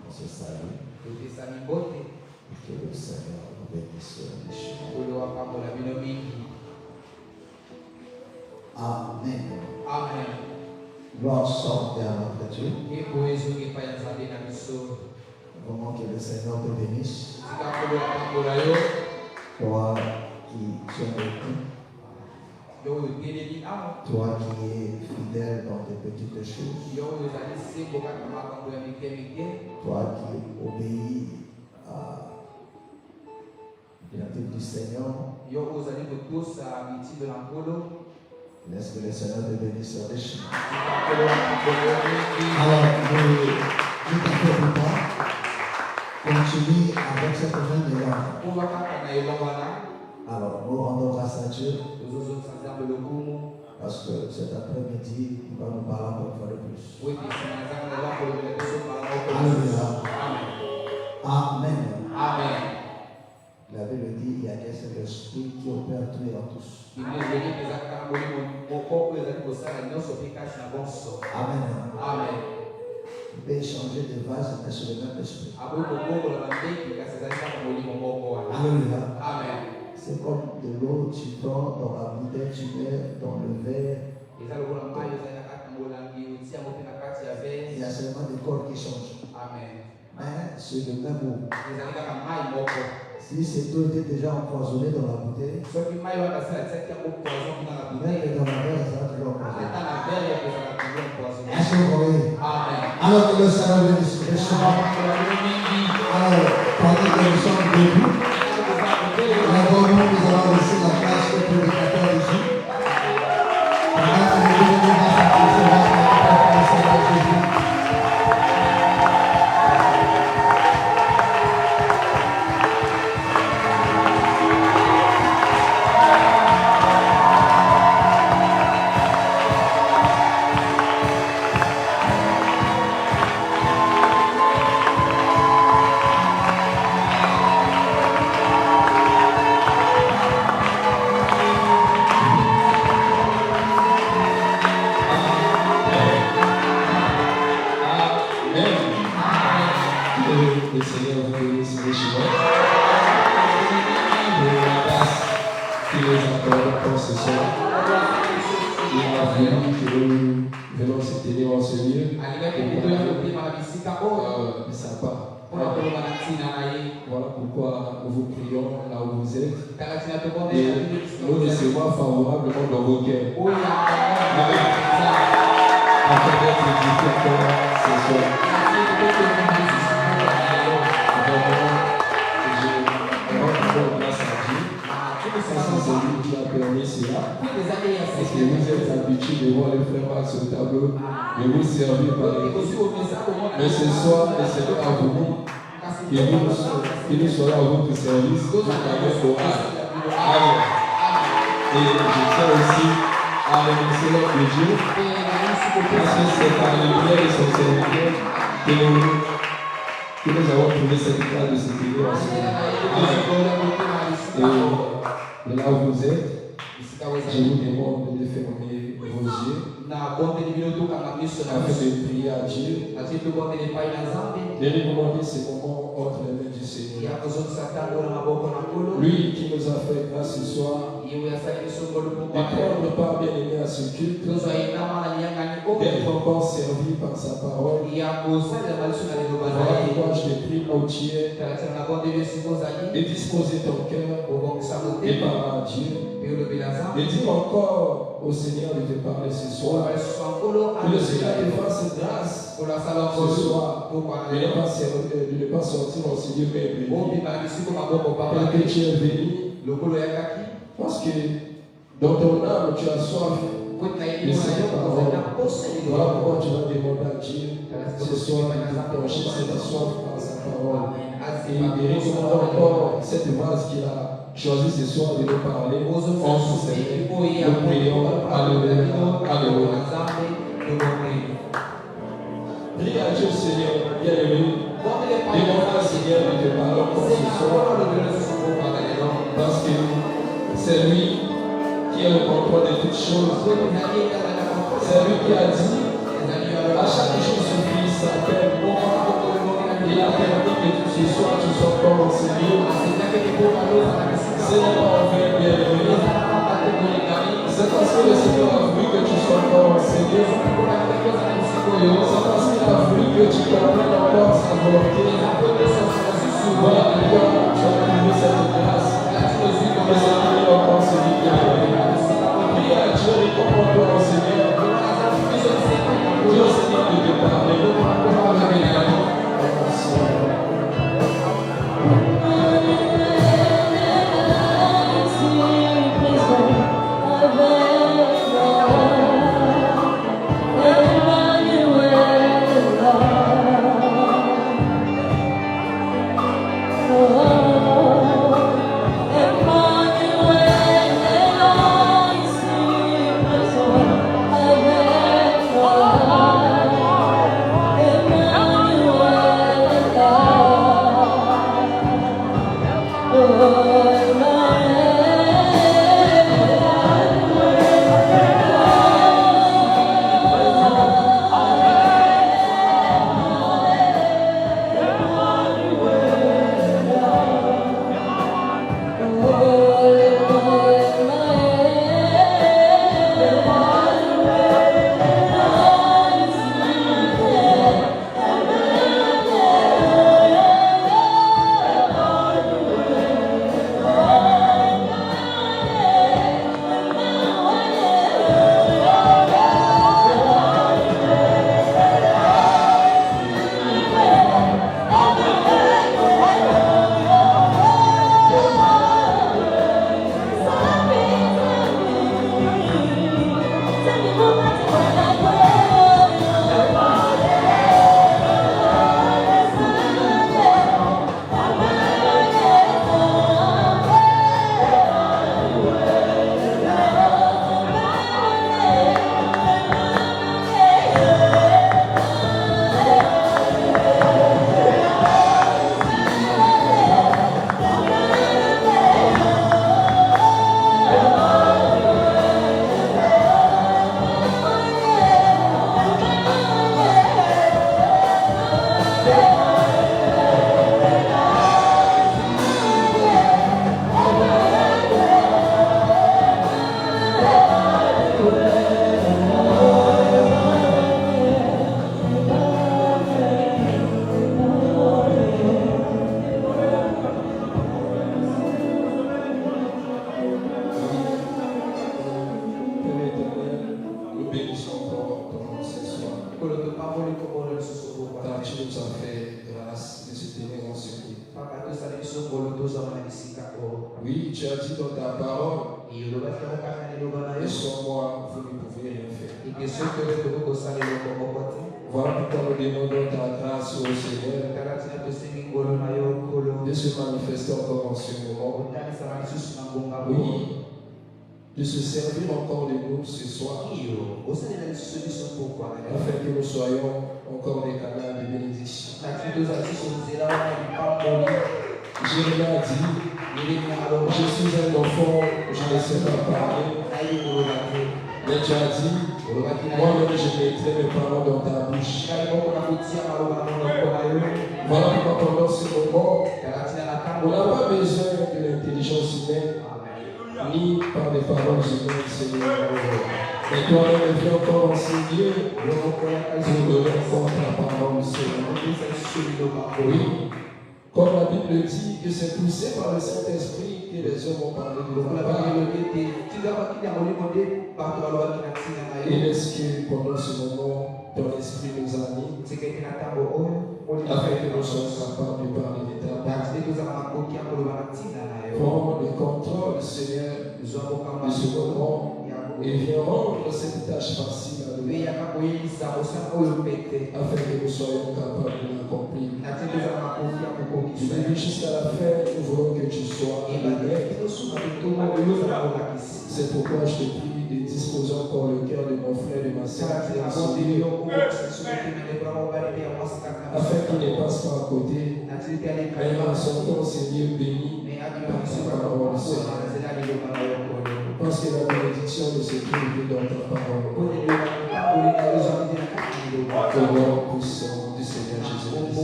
On se salue. Et que le Seigneur nous bénisse richement. Amen. Amen. Gloire soit à notre Dieu. Vraiment que le Seigneur te bénisse. Toi qui tiens le coup. Toi qui es fidèle dans tes petites choses. Toi qui obéis à l'intention du Seigneur. Laisse que le Seigneur te bénisse richement. Alors, ne t'inquiète pas. Continue avec cette même élan. Alors, nous rendons grâce à Dieu. Parce que cet après-midi, il va nous parler encore une fois de plus. Alléluia. Amen. Amen. La Bible dit il y a qu'un seul esprit qui opère tout et en tous. Amen. Amen. On peut échanger des vases, mais sur le même esprit. Alléluia. Amen. C'est comme de l'eau, tu prends dans la bouteille, tu mets dans le verre. Il y a seulement des corps qui changent. Amen. Mais c'est le même eau. Si cette eau était déjà empoisonnée dans la bouteille, même dans la verre, ça va toujours empoisonné. Est-ce que vous voyez? Alors que le Seigneur bénisse richement. Alors, pendant que nous sommes debout, d'abord nous allons laisser la place au prédicateur ici. Pendant que nous devons nous sacrifier notre Seigneur Jésus. Voilà pourquoi nous vous prions là où vous êtes et nous recevons favorablement dans vos cœurs. Afin d'être édifiés encore ce soir. Je rends encore grâce à Dieu. C'est lui qui a permis cela. Parce que vous êtes habitués de voir les frères sur le tableau, de vous servir par l'église. Mais ce soir, le Seigneur a voulu que nous soyons à votre service, tout avec courage. Amen. Et je tiens aussi à remercier notre Dieu, parce que c'est par le prière de son serviteur que nous avons trouvé cette place de sécurité ensemble. Et là où vous êtes, je vous demande de fermer vos yeux afin de prier à Dieu, de lui demander ces moments entre les mains du Seigneur. Lui qui nous a fait grâce ce soir, de prendre part bien aimé à ce culte, d'être encore servi par sa parole. Voilà pourquoi je te prie, ô Dieu, de disposer ton cœur et par Dieu, de dire encore au Seigneur de te parler ce soir. Que le Seigneur te fasse grâce ce soir de ne pas sortir en Seigneur mais parce que tu es venu, parce que dans ton âme tu as soif de cette parole. Voilà pourquoi tu vas demander à Dieu ce soir de pencher cette soif par sa parole. Et de recevoir encore cette vase qu'il a choisi ce soir de nous parler en son Seigneur. Nous prions. Alléluia. Alléluia. Prie à Dieu, Seigneur, bien-aimé. Demande à Seigneur de te parler encore ce soir. Parce que c'est lui qui est au contrôle de toutes choses. C'est lui qui a dit à chaque jour suffit sa peine. Il a permis que ce soir tu sois encore enseigné. Ce n'est pas envers bien-aimé. C'est parce que le Seigneur a voulu que tu sois encore enseigné. C'est parce qu'il a voulu que tu comprennes encore sa volonté. Voilà pourquoi tu as trouvé cette grâce. Que c'est lui encore celui qui a donné. Prie à Dieu, récommande-toi au Seigneur. Dis au Seigneur de te parler. Oui, tu as dit dans ta parole, et sans moi, vous ne pouvez rien faire. Voilà pourquoi nous demandons ta grâce au Seigneur de se manifester encore en ce moment. Oui, de se servir encore de nous ce soir, afin que nous soyons encore des canaux de bénédiction. Jérémie a dit, je suis un enfant, je ne sais pas parler. Mais tu as dit, moi-même je mettrai mes paroles dans ta bouche. Voilà pourquoi pendant ce moment, on n'a pas besoin de l'intelligence humaine, ni par des paroles humaines, Seigneur. Mais toi-même viens encore enseigner, pour donner encore ta parole, Seigneur. Oui. Comme la Bible dit que c'est poussé par le Saint-Esprit que les hommes ont parlé de la parole. Et laisse que pendant ce moment, ton esprit nous anime, afin que nous soyons capables de parler de ta parole. Prends le contrôle, Seigneur, de ce moment et viens rendre cette tâche facile à nous, afin que nous soyons capables de l'accomplir. Du début jusqu'à la fin, nous voulons que tu sois aimé. C'est pourquoi je te prie de disposer encore le cœur de mon frère et de ma soeur, afin qu'il ne passe pas à côté, mais à son corps, Seigneur, béni par ta parole, Seigneur. Parce que la bénédiction de ce Dieu dans ta parole. Au nom puissant du Seigneur Jésus-Christ,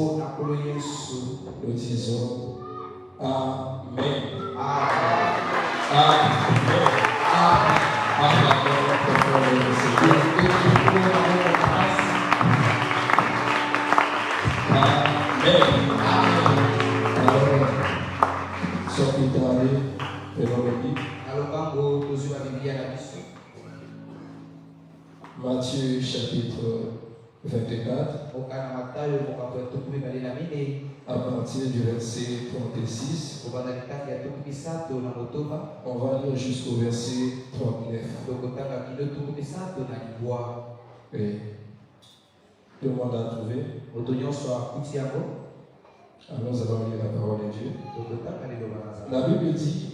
nous disons Amen. Amen. Matthieu chapitre 24, à partir du verset 36, on va lire jusqu'au verset 39. Oui. Tout le monde a trouvé? Alors nous allons lire la parole de Dieu. La Bible dit,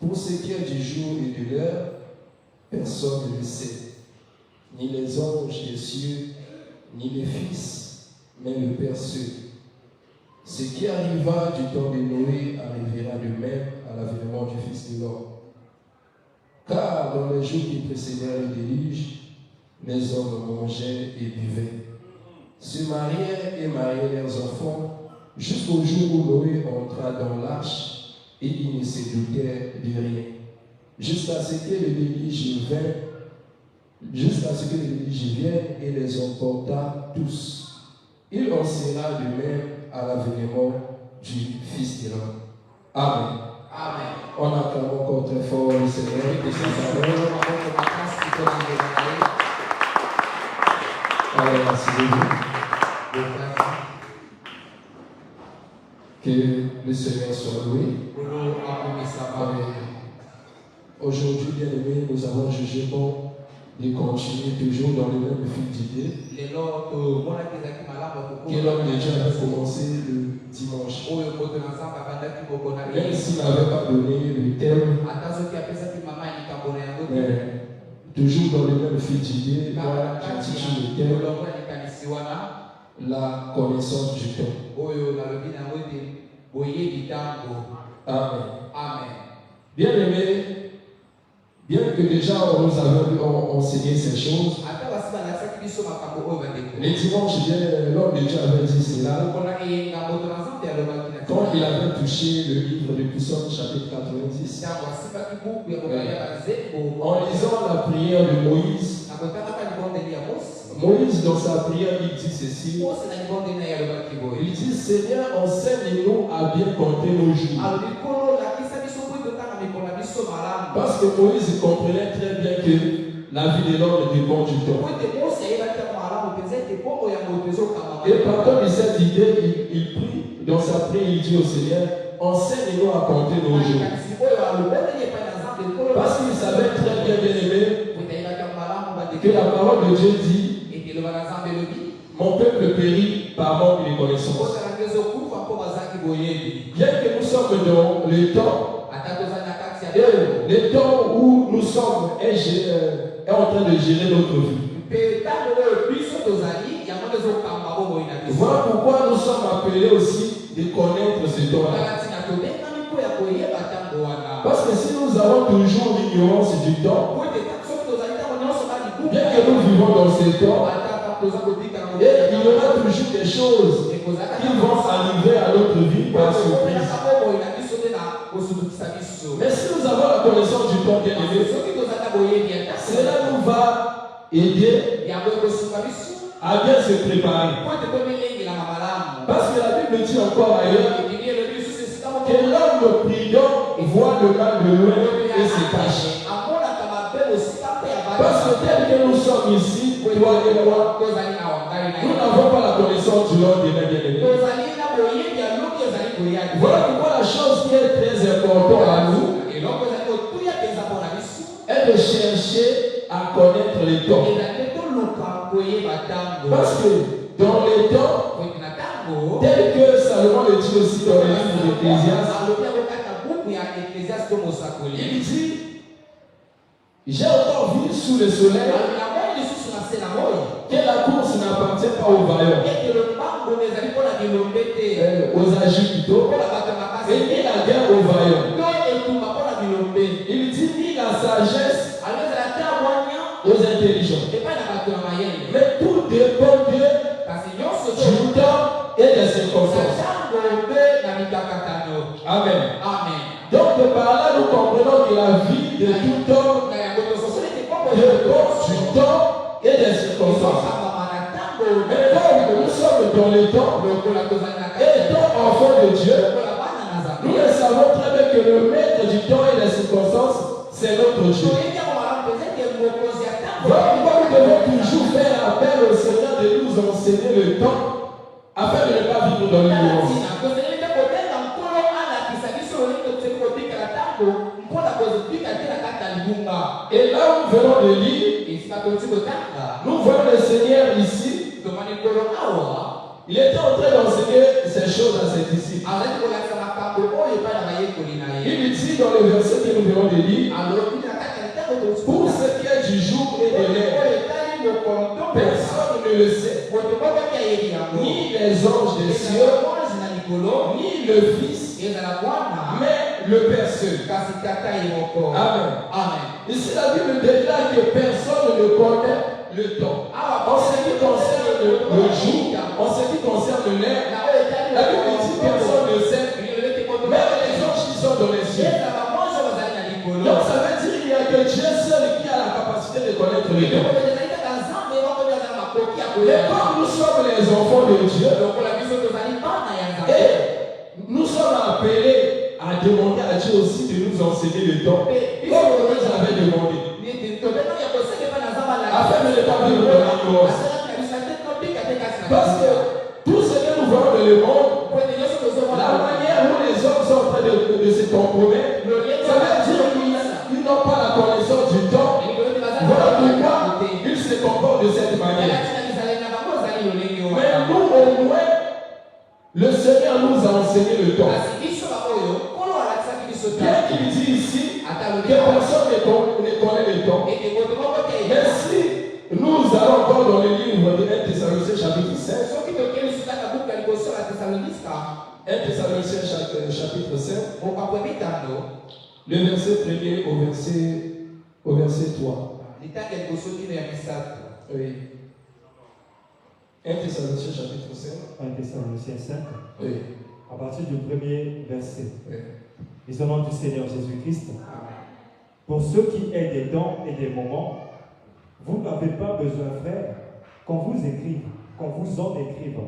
pour ce qui est du jour et de l'heure, personne ne le sait, ni les anges des cieux, ni les fils, mais le Père seul. Ce qui arriva du temps de Noé arrivera de même à l'avènement du Fils de l'homme. Car dans les jours qui précédèrent le déluge, les hommes mangeaient et buvaient, se mariaient et mariaient leurs enfants, jusqu'au jour où Noé entra dans l'arche, et ils ne se doutaient de rien. Jusqu'à ce que le déluge vienne et les emporta tous. Il en sera de même à l'avènement du Fils de l'homme. Amen. Amen. On acclame encore très fort le Seigneur et sa parole. Alors, asseyez-vous. Que le Seigneur soit loué. Aujourd'hui, bien aimé, nous avons jugé bon de continuer toujours dans le même fil d'idées que l'homme de Dieu a commencé le dimanche. Même s'il n'avait pas donné le thème, toujours dans le même fil d'idées, j'intitule le thème la connaissance du temps. Amen. Amen. Bien aimé, bien que déjà nous avons enseigné ces choses, les dimanches, l'homme de Dieu avait dit cela quand il avait touché le livre de Psaume chapitre 90. En lisant la prière de Moïse, Moïse dans sa prière, il dit ceci. Il dit, Seigneur, enseigne-nous à bien compter nos jours. Parce que Moïse comprenait très bien que la vie de l'homme dépend du temps. Et partant de cette idée, il prie dans sa prière, il dit au Seigneur, enseigne-nous à compter nos jours. Parce qu'il savait très bien, bien aimé, que la parole de Dieu dit, mon peuple périt par manque de connaissance. Bien que nous sommes dans le temps, le temps où nous sommes est en train de gérer notre vie. Voilà pourquoi nous sommes appelés aussi de connaître ce temps-là. Parce que si nous avons toujours l'ignorance du temps, bien que nous vivons dans ce temps, et il y aura toujours des choses qui vont arriver à notre vie par surprise. Mais si nous avons la connaissance du temps bien aimé, cela nous va aider à bien se préparer. Parce que la Bible dit encore ailleurs que l'homme prudent voit le mal de loin et se cache. Parce que tel que nous sommes ici, toi et moi, nous n'avons pas la connaissance du Lord bien aimé. Voilà pourquoi la chose qui est très importante à nous est de chercher à connaître les temps. Parce que dans les temps, tel que Salomon le dit aussi dans le livre d'Ecclésiaste, il dit, j'ai encore vu sous le soleil que la course n'appartient pas aux vaillants, aux âgés plutôt, et ni la guerre aux vaillants. Il dit ni la sagesse aux intelligents. Mais tout dépend du temps et des circonstances. Amen. Donc par là, nous comprenons que la vie de tout homme dépend du temps et des circonstances. Mais comme nous sommes dans le temps, étant enfants de Dieu, nous le savons très bien que le maître du temps et des circonstances, c'est notre Dieu. Voilà pourquoi nous devons toujours faire appel au Seigneur de nous enseigner le temps afin de ne pas vivre dans l'ignorance. Et là où nous venons de lire, nous voyons le Seigneur ici. Il était en train d'enseigner ces choses à ses disciples. Il dit dans le verset que nous venons de lire, pour ce qui est du jour et de l'heure, personne ne le sait, ni les anges des cieux, ni le Fils, mais le Père seul. Amen. Ici la Bible déclare que personne ne connaît le temps. En ce qui concerne le jour, en ce qui concerne l'heure, la Bible dit que personne ne sait, même les anges qui sont dans les cieux. Donc ça veut dire qu'il y a que Dieu seul qui a la capacité de connaître le temps. Mais comme nous sommes les enfants de Dieu, et nous sommes appelés à demander à Dieu aussi de nous enseigner le temps, comme nous avait demandé, afin de ne pas vivre dans l'ignorance. Parce que tout ce que nous voyons dans le monde, la manière où les hommes sont en train de se compromettre, ça veut dire qu'ils n'ont pas la connaissance du temps. Voilà pourquoi ils se comportent de cette manière. Mais nous, au moins, le Seigneur nous a enseigné le temps. Bien qu'il dit ici que personne ne connaît le temps. Mais si nous allons encore dans le livre de 1 Thessaloniciens chapitre 5, 1 Thessaloniciens chapitre 5, le verset 1er au verset 3. Oui. 1 Thessaloniciens chapitre 5. 1 Thessaloniciens 5. Oui. À partir du premier verset. Oui. Et au nom du Seigneur Jésus-Christ. Pour ce qui est des temps et des moments, vous n'avez pas besoin, frère, qu'on vous écrive, qu'on vous en écrive.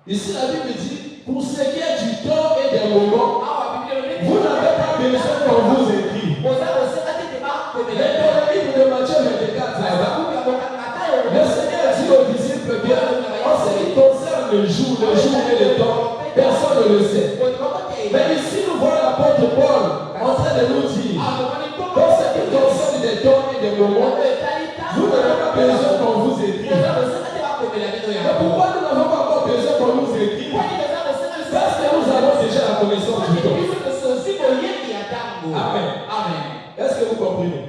Ici la Bible dit, pour ce qui est du temps et des moments, vous n'avez pas besoin qu'on vous écrive. Mais dans le livre de Matthieu 24, le Seigneur dit aux disciples que en ce qui concerne le jour et le temps, personne ne le sait. Mais ici nous voyons l'apôtre Paul en train de nous dire, dans ce qui concerne des temps et des moments, vous n'avez pas besoin qu'on vous écrive. Mais pourquoi nous n'avons pas encore besoin qu'on nous écrive? Parce que nous avons déjà la connaissance du temps. Amen. Est-ce que vous comprenez?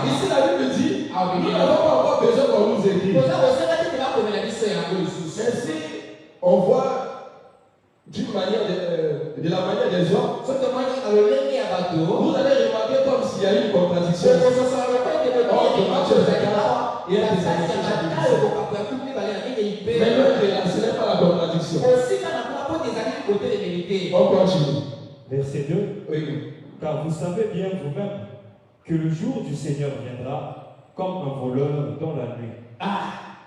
Ici la Bible dit, nous n'avons pas encore besoin qu'on nous écrive. Mais si on voit d'une manière de la manière des hommes, vous allez remarquer comme s'il y a une contradiction entre Matthieu 24 et 1 Thessaloniciens chapitre 5. Mais même là, ce n'est pas la contradiction. On continue. Verset 2. Oui. Car vous savez bien vous-même que le jour du Seigneur viendra comme un voleur dans la nuit.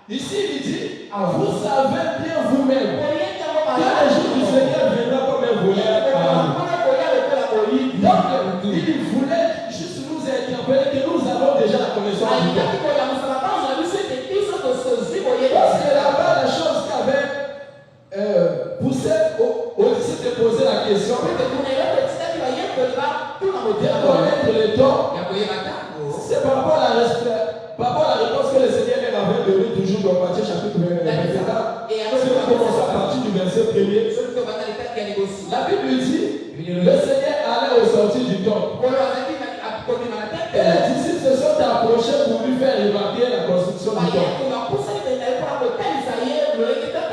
Ici il dit, vous savez bien vous-même que le jour du Seigneur viendra comme un voleur dans la nuit. Donc, il voulait juste nous interpeller que nous avons déjà la connaissance du temps. Parce que là-bas, la chose qui avait poussé aux disciples de poser la question, de connaître le temps, c'est par rapport à la réponse que le Seigneur leur avait donnée toujours dans Matthieu chapitre 24. Si nous commençons à partir du verset 1er, la Bible dit, le Seigneur allait au sortir du temple. Et les disciples se sont approchés pour lui faire remarquer la construction du temple.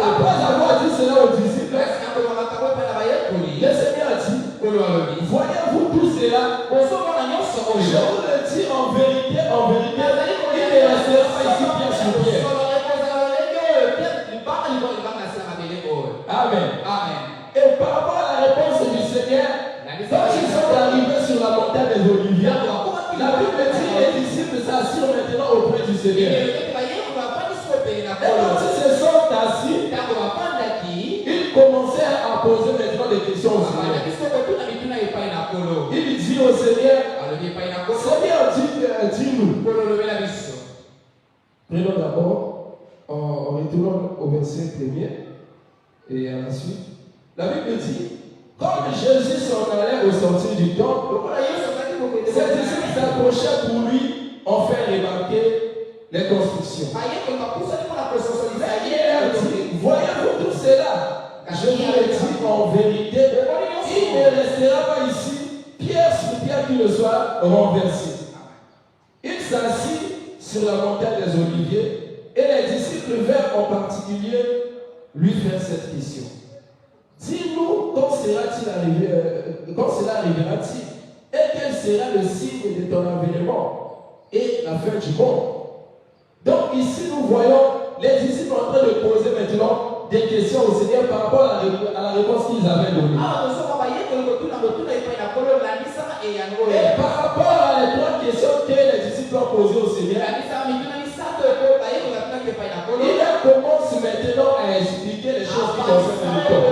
Après avoir dit cela aux disciples, le Seigneur a dit, voyez-vous tout cela? Je vous le dis en vérité, il du Seigneur. Et quand ils se sont assis, ils commencèrent à poser maintenant des questions au Seigneur. Il dit au Seigneur, Seigneur, dis-nous. Prenons d'abord, en retournant au verset 1er et à la suite. La Bible dit, comme Jésus s'en allait au sortir du temple, ses disciples s'approchaient pour lui en faire remarquer les constructions. Voyez-vous tout cela? Je vous le dis en vérité, il ne restera pas ici pierre sur pierre qui ne soit renversée. Il s'assit sur la montagne des Oliviers et les disciples vinrent en particulier lui faire cette question. Dis-nous quand cela arrivera-t-il et quel sera le signe de ton avènement et la fin du monde. Donc ici nous voyons les disciples en train de poser maintenant des questions au Seigneur par rapport à la réponse qu'ils avaient donnée. Et par rapport à les trois questions que les disciples ont posées au Seigneur, il commence maintenant à expliquer les choses qui concernent le temps.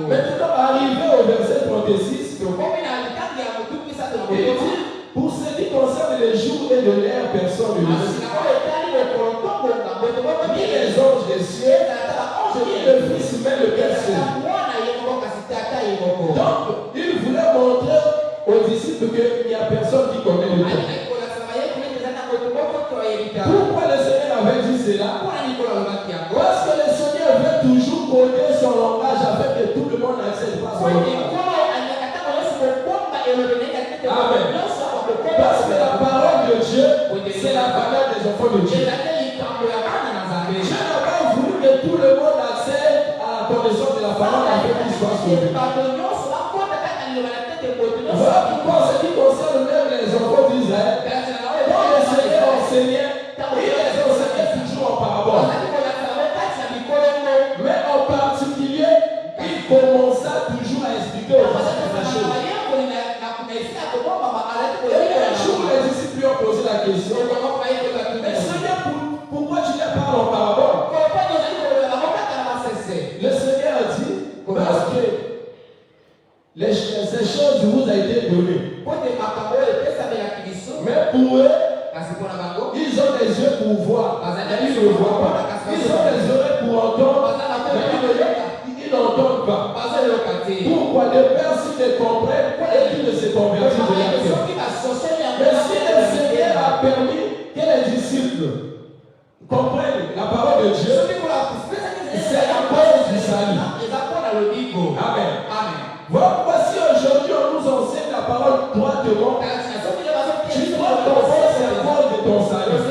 Maintenant, arrivé au verset 36, il dit, pour ce qui concerne les jours et de l'heure, personne ne le sait. Ni les anges des cieux, ni le Fils, mais le Père seul. Donc, il voulait montrer aux disciples qu'il n'y a personne qui connaît le temps. Pourquoi le Seigneur avait dit cela? Parce que le Seigneur veut toujours coder son langage afin que tout le monde n'accepte pas son langage. Amen. Parce que la parole de Dieu, c'est la valeur des enfants de Dieu. Dieu n'a pas voulu que tout le monde accède à la connaissance de la parole afin qu'il soit sauvé. Voilà pourquoi ce qui concerne même les enfants d'Israël, quand le Seigneur enseignait, il les enseignait toujours en parabole. Mais en particulier, il commença toujours à expliquer aux disciples la chose. Et un jour, les disciples lui ont posé la question, mais Seigneur, pourquoi tu les parles en parabole? Le Seigneur a dit, parce que ces choses vous ont été données. Mais pour eux, ils ont des yeux pour voir, mais ils ne voient pas. Ils ont des oreilles pour entendre, mais ils n'entendent pas. Pourquoi des personnes ne comprennent et qui ne se convertissent de la terre? Mais si le Seigneur a permis que les disciples comprennent la parole de Dieu, c'est la cause du salut. Amen. Voici aujourd'hui on nous enseigne la parole droitement. Tu dois comprendre c'est la cause de ton salut.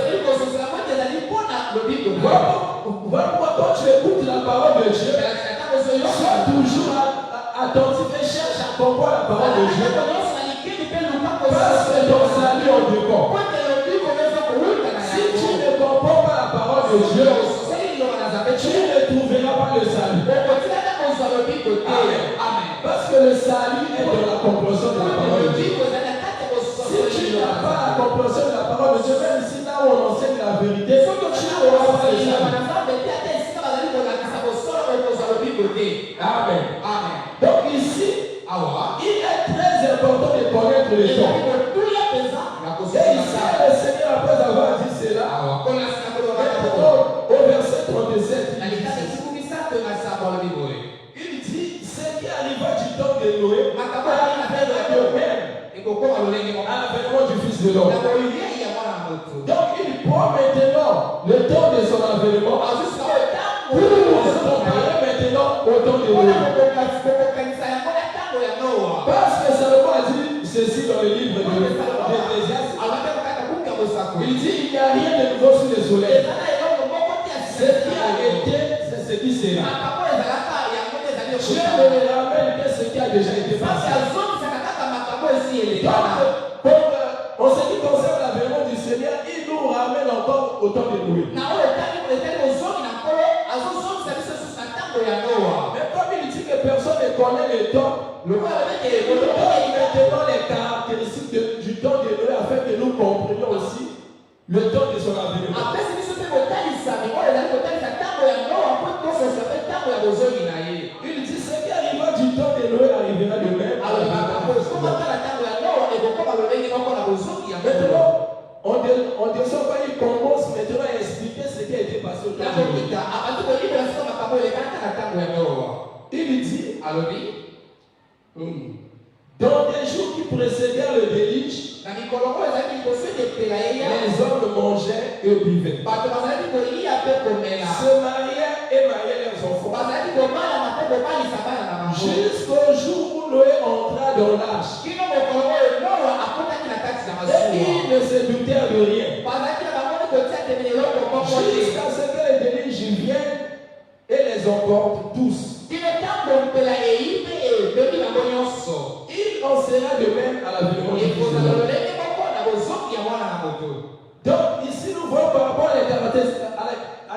Voilà pourquoi quand tu écoutes la parole de Dieu, sois toujours attentif et cherche à comprendre la parole de Dieu. Parce que ton salut en dépend. Si tu ne comprends pas la parole de Dieu, tu ne trouveras pas le salut. Amen. Parce que le salut est dans la compréhension de la parole de Dieu. Si tu n'as pas la compréhension de la parole de Dieu, même si là où on enseigne la vérité, tu n'auras pas le salut. Amen. Donc ici, il est très important de connaître le temps. Et ici, le Seigneur, après avoir dit cela, au verset 37, il dit, ce qui arriva du temps de Noé, à l'avènement du Fils de l'homme. Donc il prend maintenant le temps de son avènement pour se comparer maintenant au temps de Noé. Parce que Salomon a dit ceci dans le livre de l'Ecclésiaste. Il dit il n'y a rien de nouveau sous le soleil. Ce qui a été, c'est ce qui sera. Dieu ne ramène que ce qui a déjà été passé. En ce qui concerne l'avènement du Seigneur, il nous ramène encore au temps de Noé. Mais comme il dit que personne ne connaît le temps, le temps maintenant les caractéristiques du temps de Noé afin que nous comprenions aussi le temps de son avènement. Il dit ce qui arriva du temps de Noé arrivera de même. Maintenant, on descend pas, il commence maintenant à expliquer ce qui a été passé au temps de Noé. Il dit, dans les jours qui précédèrent le déluge, les hommes mangeaient et buvaient, se mariaient et mariaient leurs enfants, jusqu'au jour où Noé entra dans l'arche. Et ils ne se doutèrent de rien, jusqu'à ce que le déluge vienne et les emporte tous. Il en sera de même à l'avènement du Fils de l'homme. Donc ici nous voyons par rapport à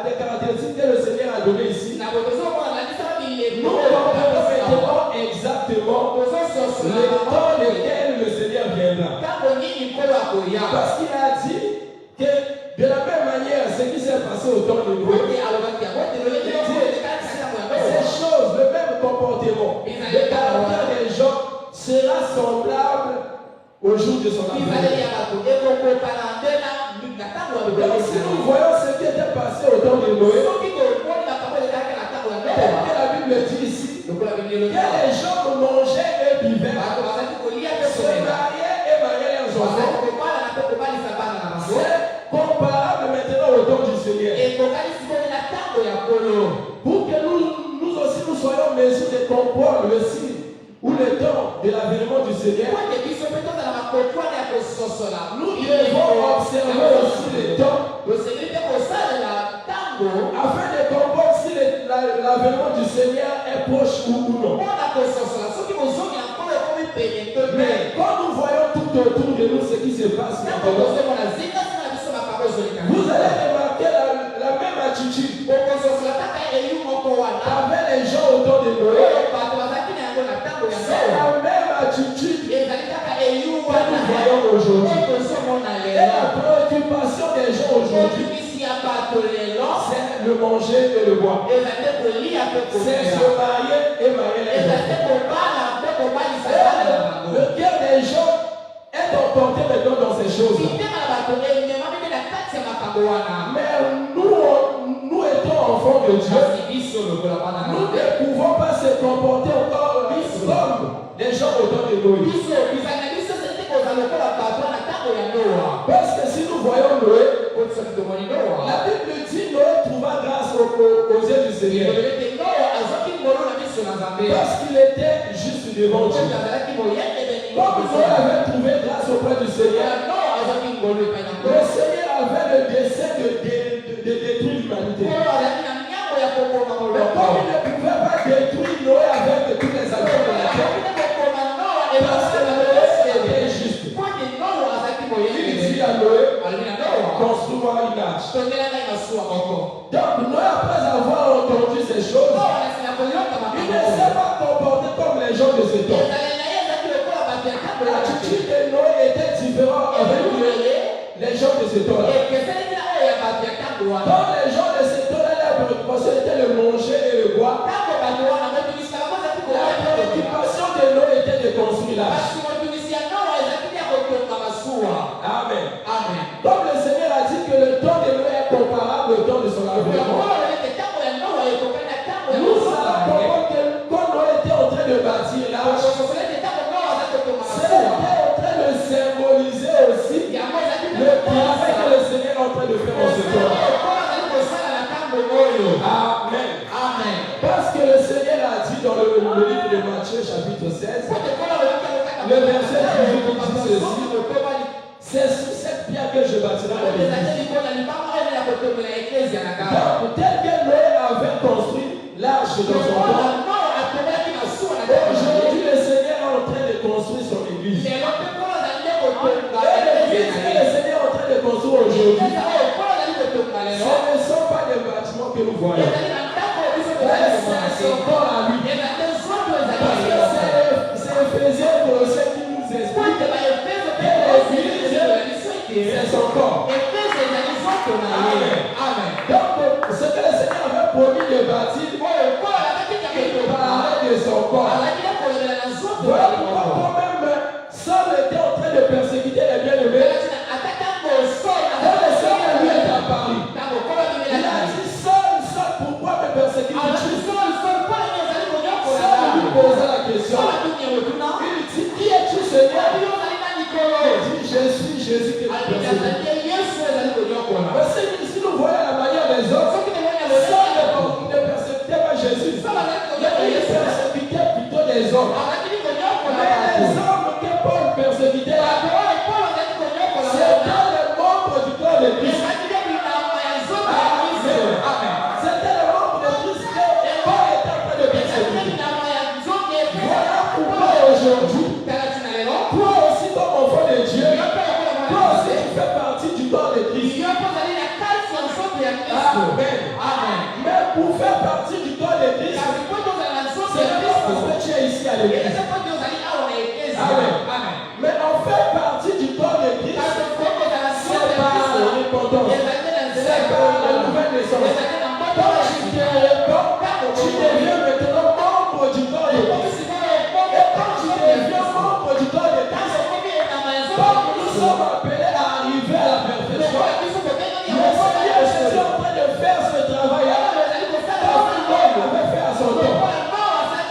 des caractéristiques que le Seigneur a données ici. Nous voyons maintenant exactement le temps lequel le Seigneur viendra. Parce qu'il a dit que de la même manière, ce qui s'est passé au temps de Noé, ces choses, le même comportement, le caractère des gens sera semblable au jour de son avènement. Donc si nous voyons ce qui était passé au temps de Noé, que la Bible dit ici, que les gens mangeaient et buvaient, se mariaient et mariaient leurs enfants, c'est comparable maintenant au temps du Seigneur. Pour que nous aussi nous soyons en mesure de comprendre le signe ou le temps de l'avènement du Seigneur, nous devons observer aussi le temps afin de comprendre si l'avènement du Seigneur est proche ou non. Mais quand nous voyons tout autour de nous ce qui se passe maintenant, vous allez remarquer la même attitude avec les gens autour de Noé. C'est la même attitude que nous voyons aujourd'hui. Et la préoccupation des gens aujourd'hui, c'est le manger et le boire. C'est se marier et marier les enfants. Le cœur des gens est emporté maintenant dans ces choses-là. Mais nous étant enfants de Dieu, nous ne pouvons pas se comporter encore comme les gens autour de Noé. Parce que si nous voyons Noé, la Bible dit Noé trouva grâce aux yeux du Seigneur. Parce qu'il était juste devant Dieu. Comme Noé avait trouvé grâce auprès du Seigneur, le Seigneur avait le dessein de détruire l'humanité. Mais comme il ne pouvait pas détruire Noé avec tous les habitants de la terre, parce que Noé était juste, il dit à Noé, construis-moi une arche. Donc Noé, après avoir entendu ces choses, il ne s'est pas comporté comme les gens de ce temps. L'attitude de Noé était différente avec les gens de ce temps-là. Quand les gens de ce temps-là, leur préoccupation était le manger et le boire, la préoccupation de Noé était de construire l'arche. Amen. Comme le Seigneur a dit que le temps de Noé est comparable au temps de son avènement, nous allons comprendre que quand Noé était en train de bâtir l'arche, c'était en train de symboliser aussi le travail que le Seigneur est en train de faire en ce temps. Amen. Parce que le Seigneur a dit dans le livre de Matthieu chapitre 16, le verset 18 dit ceci: c'est sur cette pierre que je bâtirai mon église. Donc, tel que Noé avait construit l'arche dans son temps, aujourd'hui le Seigneur est en train de construire son église. Et l'église que le Seigneur est en train de construire aujourd'hui, ce ne sont pas des bâtiments que nous voyons. C'est encore à lui. C'est Éphésiens pour ceux qui nous expliquent que l'église, c'est son corps. Amen. Donc, ce que le Seigneur avait promis de bâtir, parlait de son corps. Voilà pourquoi quand même Saul était en train de persécuter les bien-aimés. Quand le Seigneur lui est apparu, il a dit Saul, Saul, pourquoi me persécutes-tu? Saul lui posa la question. Il dit, qui es-tu, Seigneur? Il dit, je suis Jésus que tu persécutes. Mais si nous voyons la manière des autres, Saul ne persécutait pas Jésus. Il persécutait plutôt les hommes. Mais les hommes que Paul persécutait, c'était les membres du corps de Christ. C'était les membres de Christ que Paul était en train de persécuter. Voilà pourquoi aujourd'hui, toi aussi comme enfant de Dieu, toi aussi tu fais partie du corps de Christ. Amen. Mais pour faire partie du corps de Christ, c'est pas parce que tu es ici à l'église. Amen. Mais on fait partie du corps de Christ, c'est par la repentance, c'est par la nouvelle naissance. Quand tu te répands, tu deviens maintenant membre du corps de Christ. Et quand tu deviens membre du corps de Christ, comme nous sommes appelés à arriver à la perfection, le Seigneur Jésus est en train de faire ce travail-là, comme l'homme avait fait à son temps.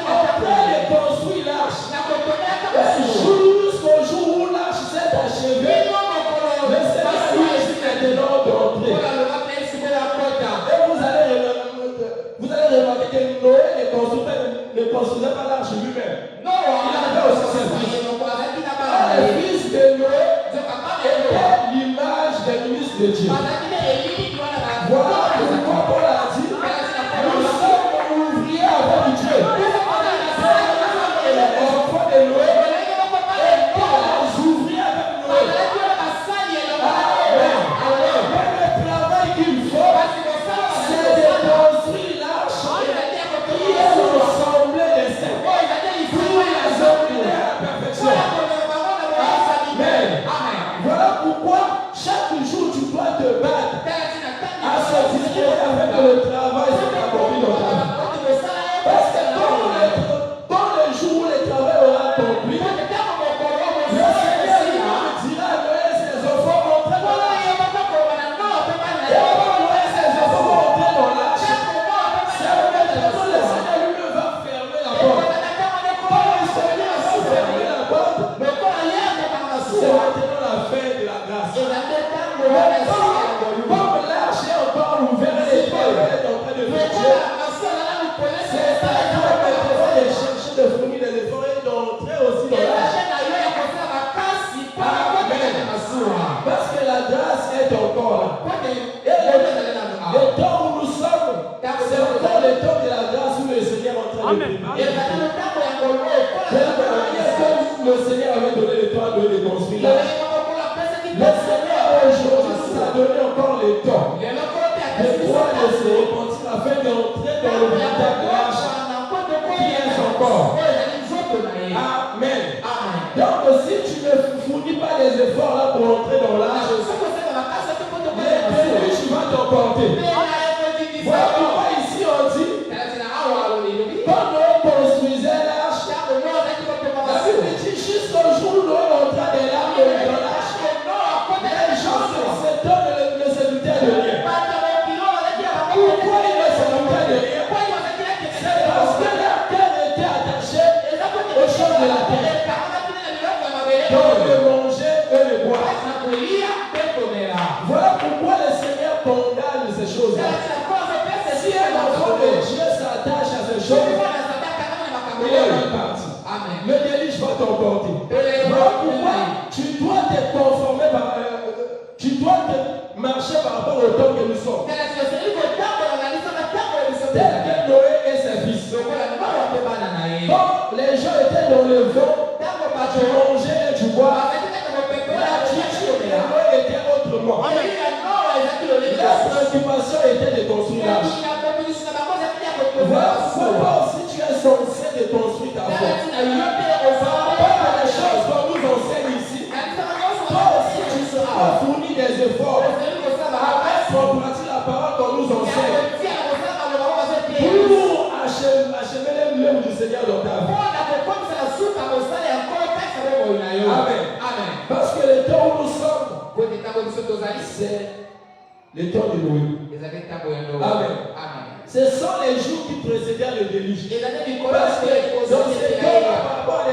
En train de construire l'arche. Et jusqu'au jour où l'arche s'est achevée, le Seigneur lui dit maintenant d'entrer. Et vous allez remarquer que Noé ne construisait pas l'arche lui-même. Il avait aussi ses fils. Les fils de Noé étaient l'image des ministres de Dieu. Voilà pourquoi Paul a dit, nous sommes ouvriers avec Dieu. Les enfants de Noé étaient les ouvriers avec Noé. Le travail qu'il faut, c'est de construire l'arche qui est l'assemblée des saints. Pour les amener à la perfection. Amen. Voilà pourquoi chaque jour tu dois te battre à se disputer avec le travail qui est accompli dans ta vie. Parce que dans le jour où le travail aura accompli, le Seigneur lui dira à Noé et ses enfants entrer dans l'arche. Et quand Noé et ses enfants vont entrer dans l'arche, c'est maintenant le Seigneur lui va fermer la porte. Quand le Seigneur va fermer la porte, c'est maintenant la fin de la grâce. Comme l'arche est encore ouverte et Paul est en train de marcher, c'est ça qui va permettre de chercher de fournir des efforts et d'entrer aussi dans l'arche. Parce que la grâce est encore là. Et le temps où nous sommes, c'est encore le temps de la grâce où le Seigneur est en train de préparer. De la même manière que le Seigneur avait donné le temps de construire l'arche. Le Seigneur aujourd'hui nous a donné encore le temps de pouvoir se repentir afin d'entrer dans le véritable arche qui est son corps. Amen. Donc si tu ne fournis pas des efforts là pour entrer dans l'arche, les tu vas t'emporter. Voilà pourquoi ici on dit, quand Noé construisait l'arche, la Bible dit jusqu'au jour où Noé entra des larmes dans l'arche, les gens s'étonnent ne se doutaient de rien. Pourquoi ils ne se doutaient de rien? C'est parce que leur cœur était attaché aux choses de la terre. Donc de manger et de boire. Voilà pourquoi le Seigneur condamne ces choses-là. Si un enfant de Dieu s'attache à ces choses, il est mal parti. Le déluge va t'emporter. Voilà pourquoi tu dois te conformer tu dois te marcher par rapport au temps que nous sommes. Tel que Noé et ses fils. Quand les gens étaient dans le vent, tu mangeais et tu bois. L'attitude de Noé était autrement. La préoccupation était de construire l'arche. Voilà pourquoi aussi tu es censé de construire ta foi. Pas les choses qu'on nous enseigne ici. Toi aussi tu seras fourni des efforts. Avec c'est le temps de Noé. Amen. Ce sont les jours qui précédaient le déluge. Parce que dans ces temps, par rapport à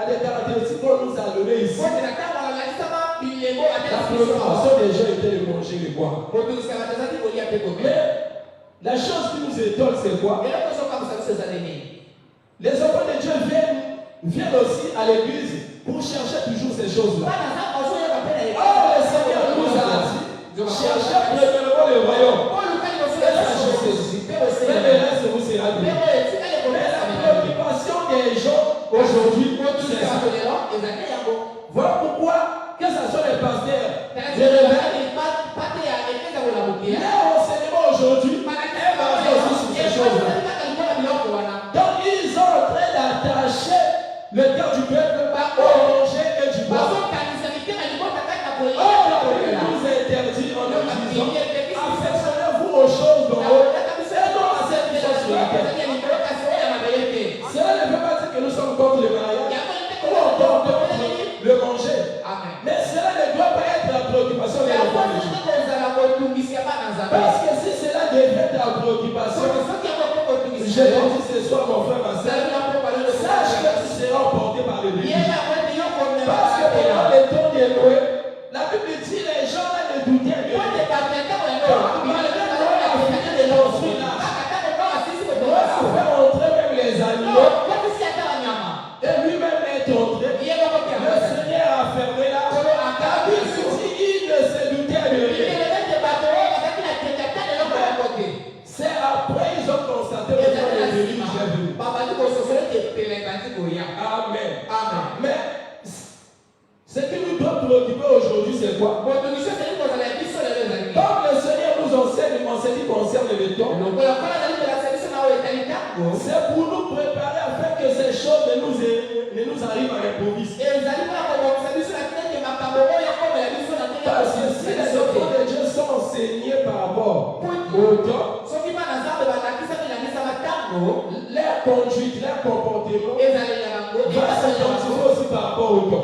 des caractéristiques qu'on nous a données ici, la préoccupation des gens était de manger le bois. Mais la chose qui nous étonne, c'est quoi? Les enfants de Dieu viennent aussi à l'église pour chercher toujours ces choses-là. Or, le Seigneur nous a dit, cherchez premièrement le royaume. Et la justice. Mais le reste vous sera donné. Mais la préoccupation des gens aujourd'hui, c'est ça. Voilà pourquoi, que ce soit les pasteurs, les rebelles, leur enseignement aujourd'hui est basé aussi sur ces choses-là. Donc ils ont en train d'attacher le cœur du peuple au danger et du bois. Or, la Bible nous interdit en nous disant, affectionnez-vous aux choses d'en haut et non à celles qui sont sur la terre. Cela ne veut pas dire que nous sommes contre le mariage ou contre le manger. Mais cela ne doit pas être la préoccupation des enfants de Dieu. Parce que si cela devait être la préoccupation, je te dis ce soir, mon frère, ma soeur, sache que tu seras emporté par le déluge. Parce que pendant les temps de Noé, la Bible dit les gens là ne doutaient de Dieu. Malgré Noé a fini de construire l'arche, Noé a fait entrer même les animaux, et lui-même est entré. Le Seigneur a fermé l'arche. La Bible dit il ne se doutait de rien. C'est après ils ont constaté que le déluge est venu. Amen. Mais ce qui nous doit préoccuper aujourd'hui, c'est quoi? Comme le Seigneur nous enseigne en ce qui concerne le temps, c'est pour nous préparer afin que ces choses ne nous arrivent à l'improviste. Parce que si les enfants de Dieu sont enseignés par rapport au temps, leur conduite, leur comportement va s'identifier aussi par rapport au temps.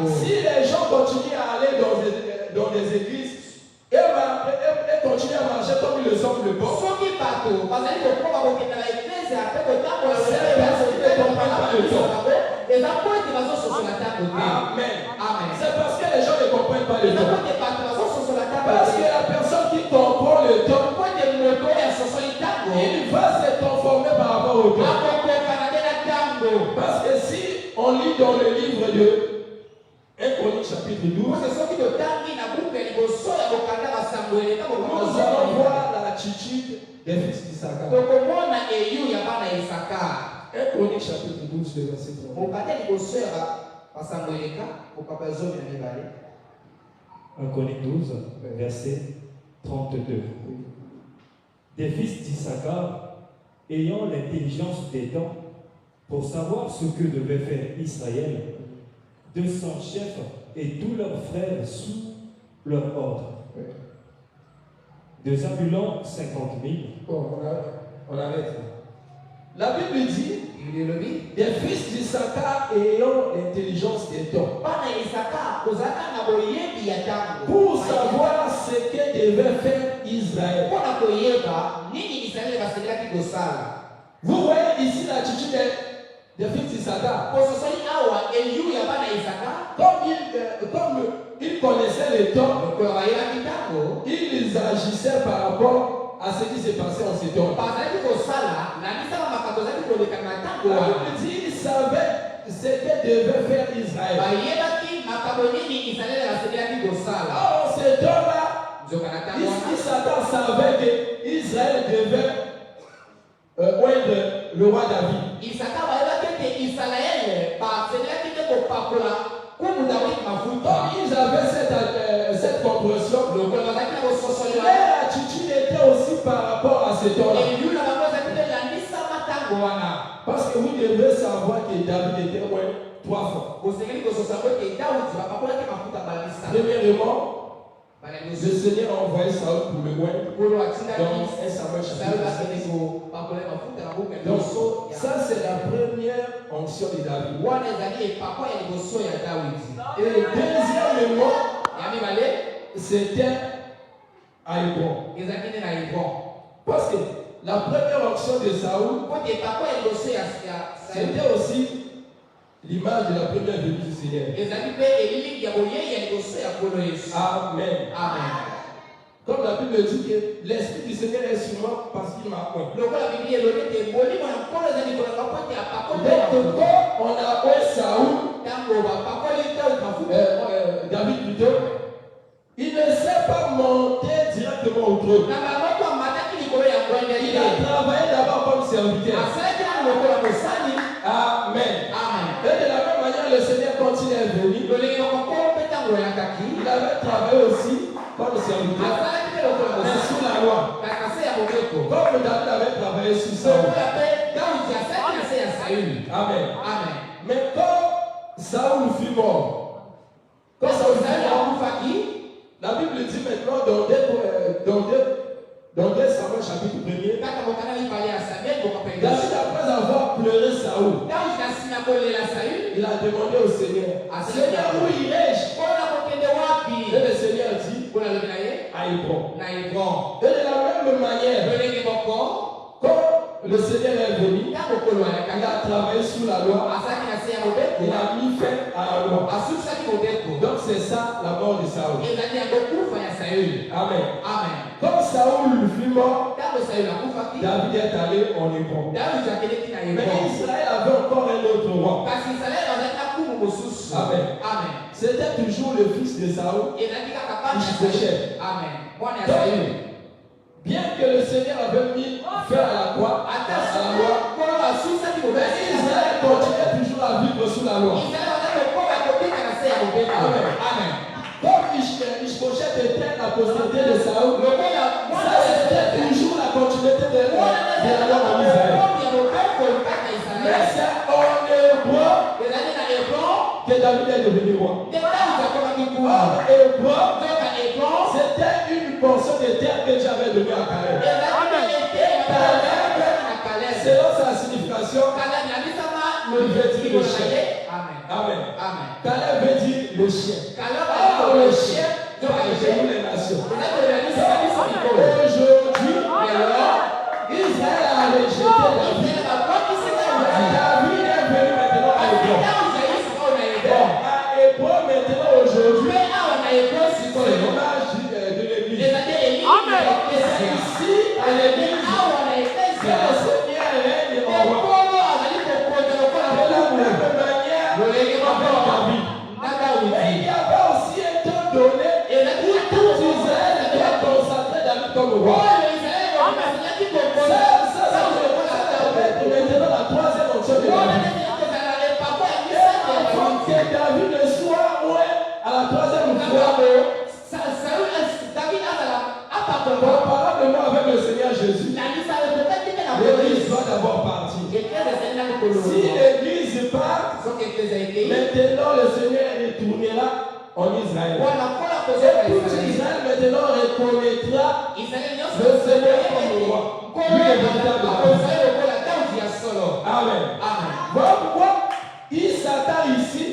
Si les gens continuent à aller dans des églises et continuent à marcher comme ils le semblent le bon, c'est parce qu'ils ne comprennent pas le temps. Amen. C'est parce que les gens ne comprennent pas le temps. Parce que la personne qui comprend le temps, il va se conformer par rapport au temps. Parce que si on lit dans le livre de 1 Chronique chapitre 12, nous allons voir l'attitude des fils d'Issachar. 1 Chronique chapitre 12, le verset 3. 1 Chronique 12, verset 32. Des fils d'Issachar, ayant l'intelligence des temps, pour savoir ce que devait faire Israël, 200 chefs et tous leurs frères sous leur ordre. De Zabulon, 50 000. Bon, on arrête là. La Bible dit, des fils d'Issachar ayant l'intelligence des temps, pour savoir ce que devait faire Israël. Vous voyez ici l'attitude des fils d'Issachar. Comme ils connaissaient le temps, ils agissaient par rapport à ce qui s'est passé en ces temps. La Bible dit qu'ils savaient ce que devait faire Israël. Or, en ces temps-là, Issachar savait qu'Israël devait oindre le roi David. Donc ils avaient cette compréhension. Leur attitude était aussi par rapport à ce temps-là. Parce que vous devez savoir que David était oint 3 fois. Premièrement, Le Seigneur a envoyé Saül pour le loin. Donc, un Samuel chapitre 6. Donc, ça c'est la première onction de David. Et deuxièmement, c'était à Hébron. Parce que la première onction de Saül, c'était aussi l'image de la première venue du Seigneur. Amen. Amen. Comme la Bible dit que l'Esprit du Seigneur est sur moi parce qu'il m'a oint. Donc, quand on a oint Saül, David plutôt, il ne s'est pas monté directement au trône. Il a travaillé d'abord comme serviteur. Amen. Et de la même manière, le Seigneur, quand il est venu, il avait travaillé aussi comme serviteur, mais sous la loi. Comme David avait travaillé sous sa loi. Amen. Mais quand Saül fut mort, la Bible dit maintenant dans 2 Samuel chapitre 1er, David, après avoir pleuré Saül, il a demandé au Seigneur, Seigneur, où irai-je? Et le Seigneur dit, à Hébron. Et de la même manière, quand le Seigneur est venu, il a travaillé sous la loi, il a mis fin à la loi. Donc c'est ça la mort de Saül. Amen. Quand Saül fut mort, David est allé en Hébron. Mais Israël avait encore un autre roi. Amen. C'était toujours le fils de Saül, Ishbosheth. Bien que le Seigneur avait mis fin à la croix, à la loi, mais Israël continuait toujours à vivre sous la loi. Amen. Comme Ishbosheth était la postérité de Saül, ça c'était toujours la continuité de la loi en Israël. Mais c'est en Hébreu que David est devenu roi. Hébron, c'était une portion de terre que Dieu avait donnée à Caleb. Selon sa signification, il veut dire le chien. Amen. Caleb veut dire le chien. Or, le chien doit gérer les nations. Aujourd'hui, Israël a rejeté David. David est venu maintenant à Hébron. À Hébron maintenant aujourd'hui, c'est l'image de l'église. C'est ici à l'église que le Seigneur règne en roi. De la même manière avec David. Mais il y avait aussi un temps donné où tout Israël doit consacrer David comme roi. Ça maintenant la troisième onction de David. Avant que David ne soit à la troisième fois, comparablement avec le Seigneur Jésus, l'église doit d'abord partir. Si l'église part, maintenant le Seigneur retournera en Israël. Et tout Israël maintenant reconnaîtra le Seigneur comme roi. Lui est véritable. Amen. Voilà pourquoi il s'attend ici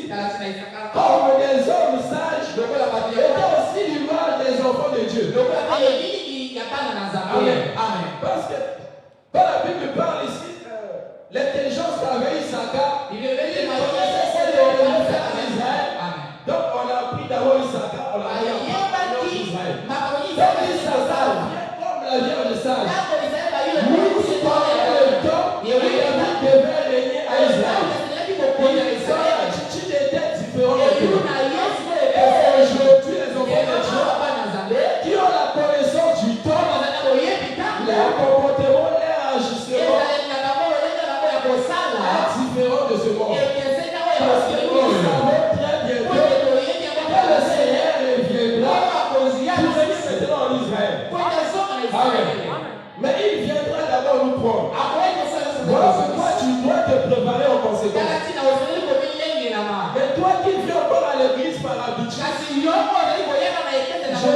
comme des hommes sages étaient aussi l'image des enfants de Dieu. Amen. Parce que quand la Bible parle ici, l'intelligence qu'avait Issachar, il connaissait celle de Israël. Donc on a pris d'abord Issachar, on a pris en Israël. Donc Issachar vient comme la vierge sage. Lui, pendant le temps, il devait régner à Israël. Il était différent de Dieu. Et aujourd'hui, les enfants de Dieu qui ont la connaissance du temps, leur comportement, leur ajustement est différent de ce monde. Parce que nous savons très bien que le Seigneur reviendra pour régner maintenant en Israël. Amen. Mais il viendra d'abord nous prendre. Voilà pourquoi tu dois te préparer en conséquence. Mais toi qui viens encore à l'église par habitude, je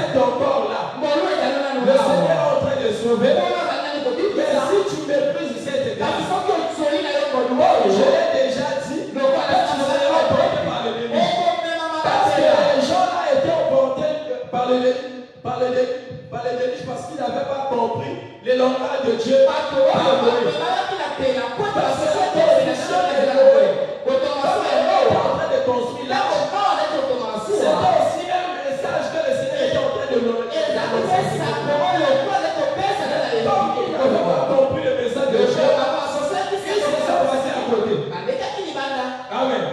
est encore là. Le Seigneur est en train de sauver. Mais si tu méprises cette grâce, je l'ai déjà dit, tu seras emporté par l'ennemi. Parce que les gens là étaient emportés par l'ennemi parce qu'ils n'avaient pas compris les langages de Dieu. Parce que en train de construire là. C'est aussi un message que le Seigneur est en train de nous donner. Comme ils n'avaient pas compris le message de Dieu, ils se sont passés à côté. Amen.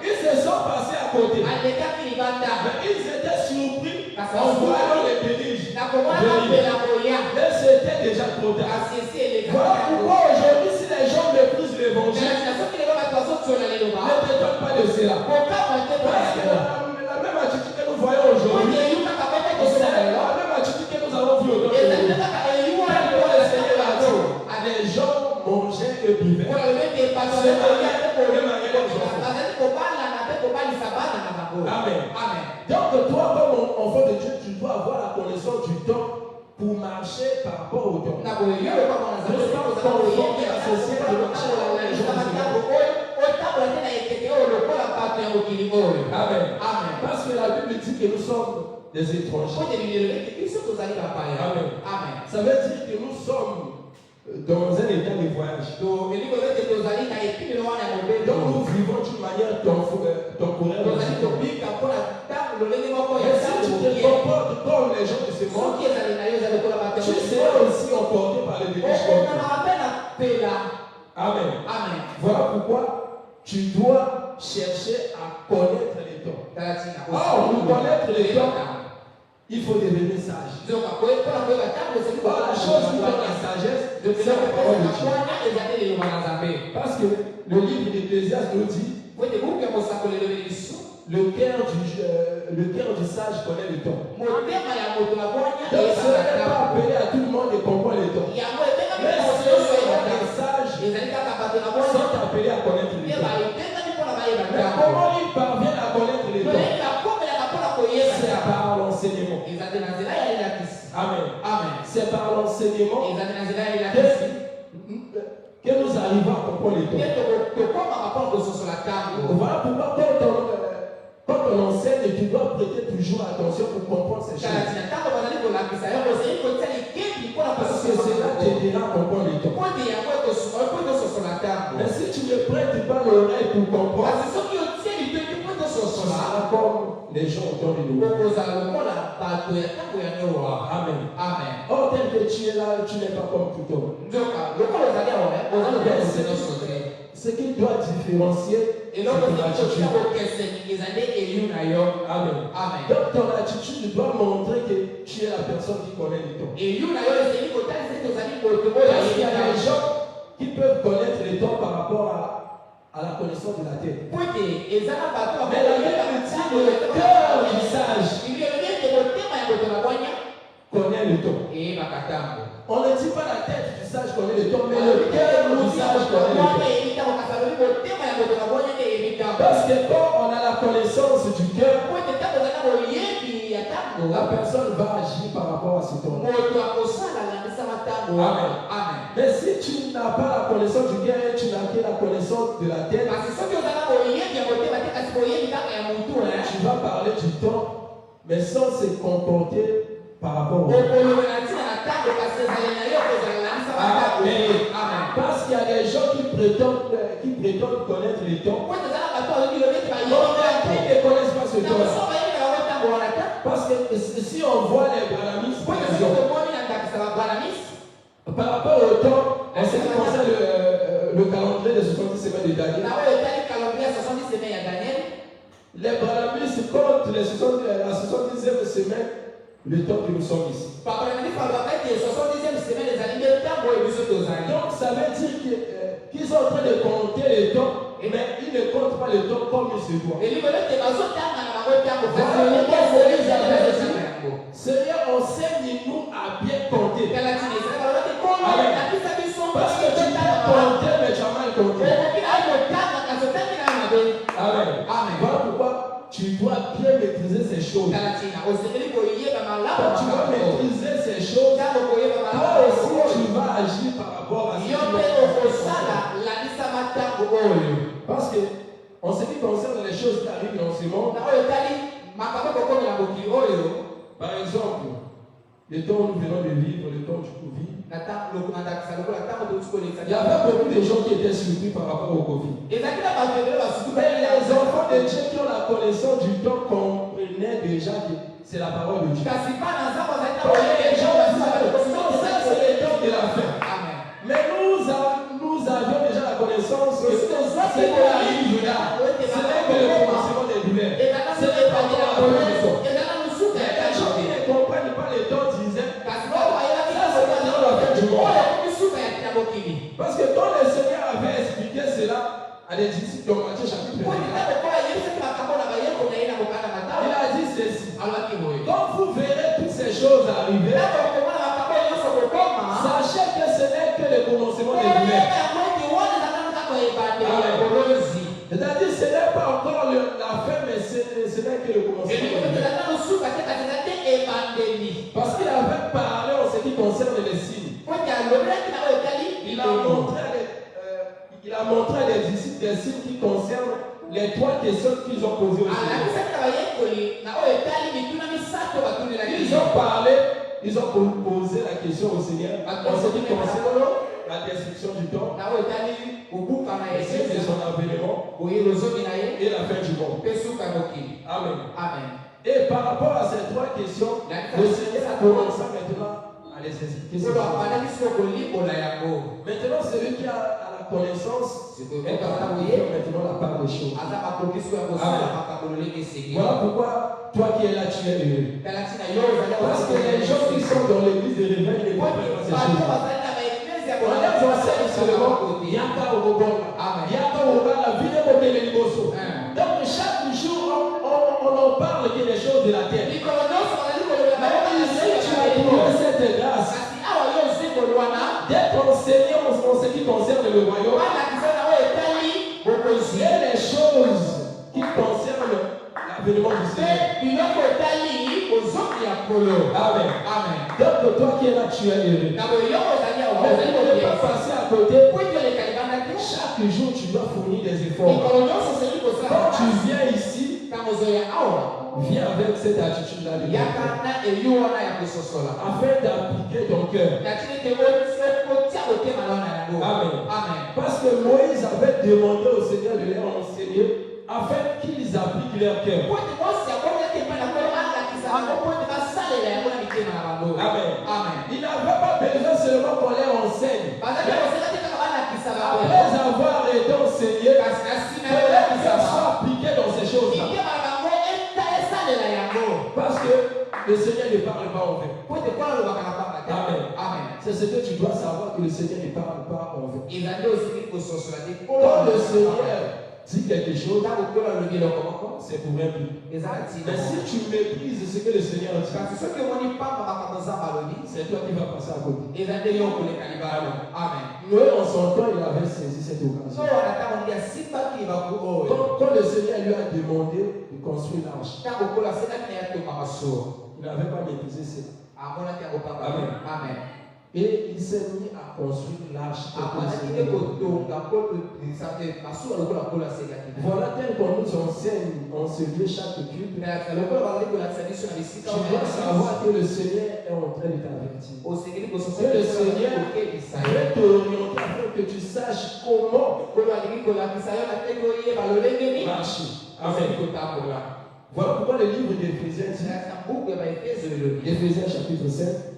Ils se sont passés à côté. Mais ils étaient surpris en voyant les péniches. Mais c'était déjà trop tard. Voilà pourquoi aujourd'hui, si les gens méprisent l'évangile, ne t'étonne pas de cela. Parce que la même attitude que nous voyons aujourd'hui, c'est la même attitude que nous avons vue aujourd'hui. Le Seigneur a dit, les gens mangeaient et buvaient. C'est Amen. Donc toi, comme enfant de Dieu, tu dois avoir la connaissance du temps pour marcher par rapport au temps. Nous sommes confortés à ce siècle de marcher là où les gens Amen. Parce que la Bible dit que nous sommes des étrangers. Amen. Ça veut dire que nous sommes dans un état de voyage. Donc nous vivons d'une manière temporaire. Mais si tu te comportes comme les gens de ce monde, tu seras aussi emporté par les délices. Amen. Voilà pourquoi tu dois chercher à connaître les temps. Or, pour connaître les temps, il faut devenir sage. La chose qui donne la sagesse, c'est la parole de Dieu. Parce que le livre d'Ecclésiaste nous dit le cœur du sage connaît le temps. Donc ce n'est pas appelé à tout le monde de comprendre le temps. Mais ceux qui sont des sages sont appelés à connaître le temps. Mais comment ils parviennent à connaître le temps? C'est par l'enseignement. Amen. C'est par l'enseignement que nous arrivons à comprendre le temps. Voilà pourquoi quand on enseigne, tu dois prêter toujours attention pour comprendre ces choses. Parce que cela t'aidera à comprendre le temps. Mais si tu ne prêtes pas l'oreille pour comprendre, tu seras comme les gens autour de nous. Amen. Or, tel que tu es là, tu n'es pas comme tout homme. Ce qui doit différencier, c'est ton attitude. Amen. Donc ton attitude doit montrer que tu es la personne qui connaît le temps. Parce qu'il y a des gens qui peuvent connaître le temps par rapport à la connaissance de la terre. Mais la Bible dit le cœur du sage connaît le temps. On ne dit pas la tête du sage connaît le temps, mais le cœur du sage connaît le temps. Parce que quand on a la connaissance du cœur, la personne va agir par rapport à ce temps. Amen. Mais si tu n'as pas la connaissance du cœur et tu n'as que la connaissance de la tête, tu vas parler du temps, mais sans se comporter par rapport au temps. Amen. Parce qu'il y a des gens qui prétendent connaître le temps. Mais qui ne connaissent pas ce temps-là. Parce que si on voit les brahmanistes, par exemple, par rapport au temps, en ce qui concerne le calendrier des 70 semaines de Daniel, les brahmanistes comptent la 70e semaine, le temps que nous sommes ici. Donc ça veut dire qu'ils sont en train de compter le temps, mais ils ne comptent pas le temps comme il se doit. Seigneur, enseigne-nous à bien compter. Parce que tu peux compter, mais tu as mal compté. Amen. Voilà pourquoi tu dois bien maîtriser ces choses. Quand tu vas maîtriser ces choses, toi aussi tu vas agir par rapport à ce qui va parce que en ce qui concerne les choses qui arrivent dans ce monde, par exemple, le temps où nous venons de vivre, le temps du Covid, il y avait beaucoup de gens qui étaient surpris par rapport au Covid. Mais les enfants de Dieu qui ont la connaissance du temps comprenaient déjà que c'est la parole de Dieu. Les gens disaient que c'est le temps de la fin. Mais nous avions déjà la connaissance que ce qui arrive là, ce n'est que le commencement des douleurs. Ce n'est pas la parole de Dieu. Les gens qui ne comprennent pas les temps disaient parce que quand le Seigneur avait expliqué cela à des disciples dans Matthieu chapitre 24, il a dit ceci. Quand vous verrez toutes ces choses arriver, sachez que ce n'est que le commencement des douleurs. C'est-à-dire ce n'est pas encore la fin, mais ce n'est que le commencement des douleurs. Parce qu'il avait parlé en ce qui concerne les signes. Il a montré à des disciples des signes qui concernent les trois questions qu'ils ont posées au Seigneur. Ils ont posé la question au Seigneur en ce qui concerne la destruction du temps, le signe de son avènement et la fin du monde. Amen. Et par rapport à ces trois questions, le Seigneur a commencé maintenant à les expliquer. Maintenant, celui qui a la connaissance est capable de faire maintenant la part des choses. Voilà pourquoi toi qui es là, tu es heureux. Parce que les gens qui sont dans l'église de réveil ne comprennent pas ces choses. On les enseigne seulement Yaka Ogobola, Yaka Ogobola, Vide Bokele Liboso. Donc chaque jour, on en parle que des choses de la terre. Mais si tu as trouvé cette grâce d'être enseigné en ce qui concerne le royaume, et les choses qui concernent l'avènement du Seigneur. Amen. Donc toi qui es là, tu es heureux. Mais tu ne peux pas passer à côté. Chaque jour, tu dois fournir des efforts. Quand tu viens ici, viens avec cette attitude-là de afin d'appliquer ton cœur. Amen. Parce que Moïse avait demandé au Seigneur de les enseigner afin qu'ils appliquent leur cœur. Amen. Il n'avait pas besoin seulement qu'on les enseigne. Après avoir été enseigné, que leur cœur soit appliqué dans ces choses-là. Parce que le Seigneur ne parle pas en vain. Amen. C'est ce que tu dois savoir, que le Seigneur ne parle pas en vain. Quand le Seigneur dit quelque chose, c'est pour un but. Mais si tu méprises ce que le Seigneur dit, c'est toi qui vas passer à côté. Noé, en son temps, il avait saisi cette occasion. Quand le Seigneur lui a demandé de construire l'arche, il n'avait pas maîtrisé ça. Amen. Et il s'est mis à construire l'arche. Voilà tel qu'on nous enseigne en ce lieu chaque culte. Tu dois savoir que le Seigneur est en train de t'avertir. Que le Seigneur veut t'orienter afin que tu saches comment marcher. Amen. Voilà pourquoi le livre d'Éphésiens dit, Éphésiens chapitre 7,